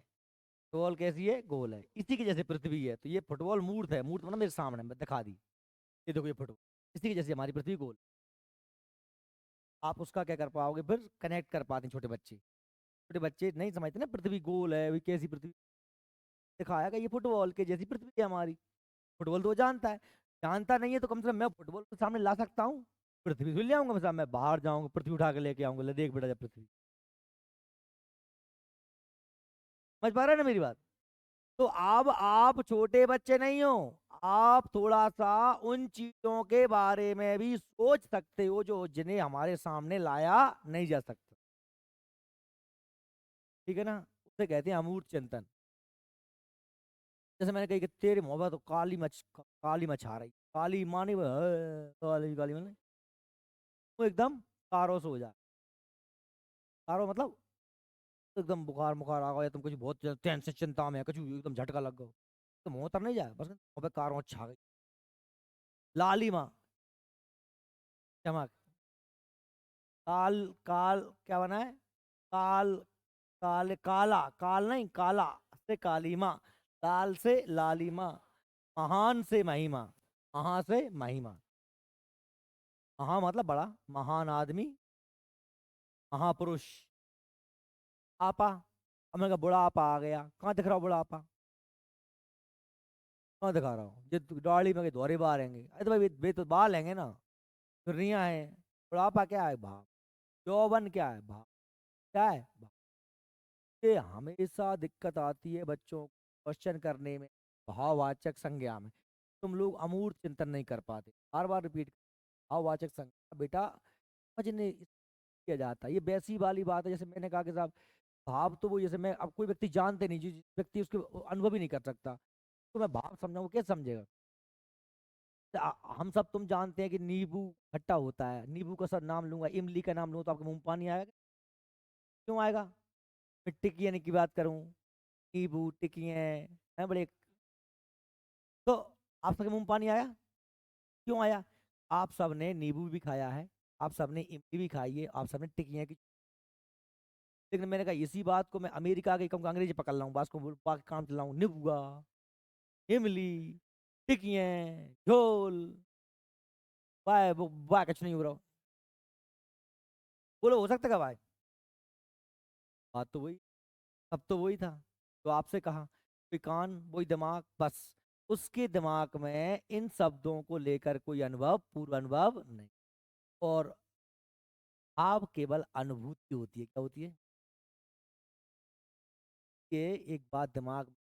फुटबॉल कैसी है? गोल है, इसी की जैसे पृथ्वी है, तो ये फुटबॉल मूर्त है। मूर्त मतलब मेरे सामने मैं दिखा दी, ये देखो ये फुटबॉल, इसी की जैसे हमारी पृथ्वी गोल। आप उसका क्या कर पाओगे फिर? कनेक्ट कर पाते हैं छोटे बच्चे। छोटे बच्चे नहीं समझते ना पृथ्वी गोल है, वही कैसी पृथ्वी। दिखाया कि ये फुटबॉल के जैसी पृथ्वी है हमारी। फुटबॉल तो वो जानता है, जानता नहीं है तो कम से कम मैं फुटबॉल के सामने ला सकता हूँ। पृथ्वी तो ले आऊंगा मैं साहब, मैं बाहर जाऊंगा पृथ्वी उठा के लेके आऊंगा, ले देख बेटा जब पृथ्वी। समझ पा रहे हैं ना मेरी बात? तो अब आप छोटे बच्चे नहीं हो, आप थोड़ा सा उन चीजों के बारे में भी सोच सकते हो जो जिन्हें हमारे सामने लाया नहीं जा सकता। ठीक है ना? उसे कहते हैं अमूर्त चिंतन। जैसे मैंने कही कि तेरी मोहब्बत तो काली मच आ रही, काली मानी काली काली मानी, वो एकदम कारो से हो जाए। कारो मतलब एकदम बुखार मुखार आ गया, या तुम कुछ बहुत टेंशन चिंता में है, कुछ एकदम झटका लग गया, तो मुंह उतर नहीं जाए बस, अबे कारो छा गई। लालिमा, चमक, काल, काल क्या बना है? काल, काला, काल नहीं काला से कालीमा, लाल से लालिमा, महान से महिमा, महा से महिमा। महा मतलब बड़ा, महान आदमी, महापुरुष। आपा, अब मैंने कहा बुढ़ापा आ गया, कहाँ दिख रहा हो बुढ़ापा? कहाँ दिखा रहा हूँ? ये दाढ़ी में धोरे बाल रहेंगे, अरे तो भाई वे तो बाल हैंगे ना, चुर्रियाँ हैं। बुढ़ापा क्या है भाव? यौवन क्या है भाव? क्या है भाव? ये हमेशा दिक्कत आती है बच्चों को क्वेश्चन करने में, भाववाचक संज्ञा में। तुम लोग अमूर्त चिंतन नहीं कर पाते, बार बार रिपीट। भाववाचक संज्ञा बेटा समझ नहीं किया जाता। ये वैसी वाली बात है जैसे मैंने कहा कि साहब, भाव तो वो, जैसे मैं अब कोई व्यक्ति जानते नहीं, जिस व्यक्ति उसके अनुभव ही नहीं कर सकता, तो मैं भाव समझाऊं, कैसे समझेगा? हम सब तुम जानते हैं कि नींबू खट्टा होता है, नींबू का सर नाम लूंगा, इमली का नाम लूंगा तो आपके मुंह में पानी आएगा? क्यों आएगा? मैं टिकिया की बात करूं, नींबू टिकिए हैं बड़े, तो आप सबके मुंह में पानी आया? क्यों आया? आप सब ने नींबू भी खाया है, आप सब ने इमली भी खाई है, आप सब ने टिकिया की। लेकिन मैंने कहा इसी बात को मैं अमेरिका के कहूँ, अंग्रेजी पकड़ लाऊं, बात को बाकी काम चलाऊं, निबुआ, इमली, टिकिए, झोल, वाह वो वाह, कुछ नहीं हो रहा। बोलो हो सकता है भाई? बात तो वही, अब तो वही था। तो आपसे कहा, कोई कान वही दिमाग, बस उसके दिमाग में इन शब्दों को लेकर कोई अनुभव, पूर्व अनुभव नहीं। और आप केवल अनुभूति होती है, क्या होती है? कि एक बात दिमाग में,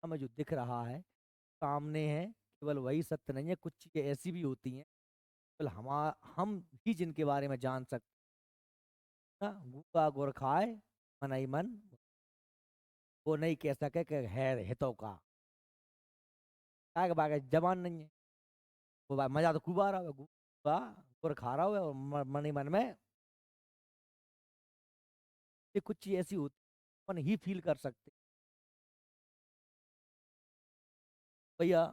हमें जो दिख रहा है सामने है, केवल वही सत्य नहीं है, कुछ चीजें ऐसी भी होती हैं केवल हम ही जिनके बारे में जान सकते हैं ना। गूंगा गुर खाए मनई मन, वो नहीं कह सके कि है हितों का, क्या के बागे जबान नहीं है। वो मजा तो खूब आ रहा है, गूंगा गुर खा रहा है और मनी मन में ये कुछ चीज ऐसी होती है, अपन ही फील कर सकते। भैया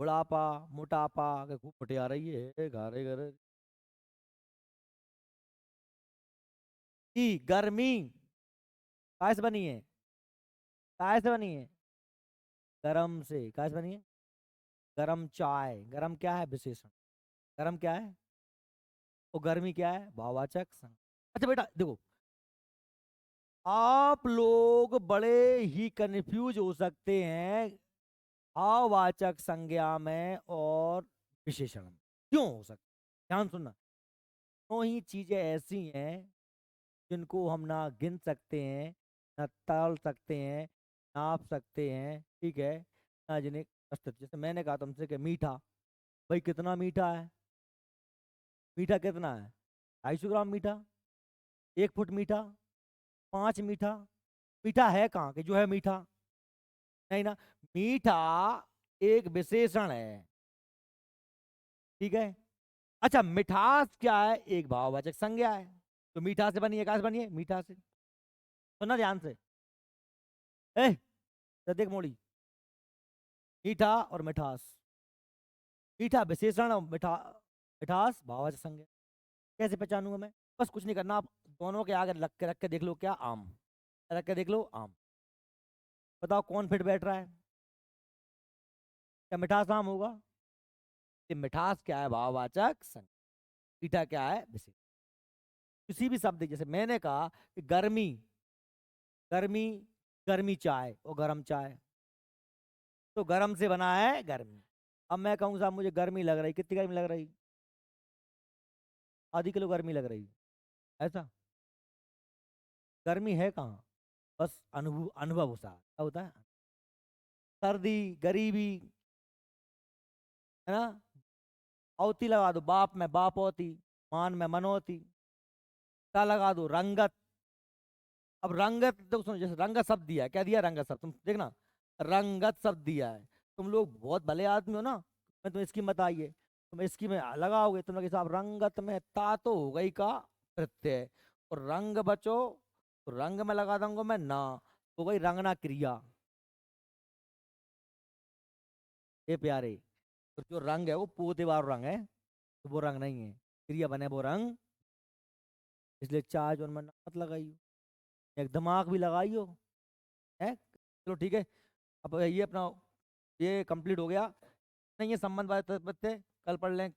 बुढ़ापा, मोटापा के खूब फटे आ रही है, घरे घरे की गर्मी काय से बनी है? काय से बनी है? गरम से। काय से बनी है? गरम चाय, गरम क्या है विशेषण? गरम क्या है? वो गर्मी क्या है? भाववाचक अच्छा बेटा देखो, आप लोग बड़े ही कंफ्यूज हो सकते हैं भाववाचक संज्ञा में और विशेषण में। क्यों हो सकते? ध्यान सुनना। तो ही चीजें ऐसी हैं जिनको हम ना गिन सकते हैं, ना ताल सकते हैं, नाप सकते हैं, ठीक है, ना जिन्हें अस्तित्व। जैसे मैंने कहा तुमसे कि मीठा, भाई कितना मीठा है? मीठा कितना है? 250 ग्राम मीठा, 1 फुट मीठा, 5 मीठा। मीठा है कहाँ कि जो है मीठा? नहीं ना। मीठा एक विशेषण है, ठीक है। अच्छा मिठास क्या है? एक भाववाचक संज्ञा है। तो मीठा से बनी है, कहाँ से बनी है? मीठा से। सुनना ध्यान से, ए तो देख मोड़ी, मीठा और मिठास, मीठा विशेषण और मिठास भाववाचक संज्ञा। कैसे पहचानूंगा मैं? बस कुछ नहीं करना, आप दोनों के आगे रख के देख लो, क्या आम, रख के देख लो आम, बताओ कौन फिट बैठ रहा है? क्या मिठास आम होगा? ये मिठास क्या है? भाववाचक संज्ञा। मीठा क्या है? विशेषण। किसी भी शब्द, जैसे मैंने कहा कि गर्मी, गर्मी, गर्मी चाय और गर्म चाय, तो गर्म से बना है गर्मी। अब मैं कहूँ साहब मुझे गर्मी लग रही, कितनी गर्मी लग रही? ½ किलो गर्मी लग रही, ऐसा? गर्मी है कहाँ? बस अनुभव अनुभव सा क्या होता है, सर्दी, गरीबी, है ना। औती लगा दो, बाप में बापौती, मान में मनोती, ता लगा दो रंगत। अब रंगत तो सुनो, जैसे रंगत शब्द दिया है, क्या दिया रंगत शब्द, तुम देखना, रंगत शब्द दिया है। तुम लोग बहुत भले आदमी हो ना, मैं तुम्हें इसकी बताइए, तुम इसकी में लगाओगे, तुम लोग हिसाब रंगत में ता तो हो गई का प्रत्यय, और रंग बचो तो रंग में लगा दूंगा मैं ना, हो गई रंगना क्रिया। ये प्यारे, तो जो रंग है वो पोते वाला रंग है, तो वो रंग नहीं है, क्रिया बने वो रंग। इसलिए चार जोन में ना मत लगाइयो, एक दिमाग भी लगाइयो, है। चलो ठीक है, अब ये अपना ये कंप्लीट हो गया। नहीं, ये संबंध बात बातें कल पढ़ लें।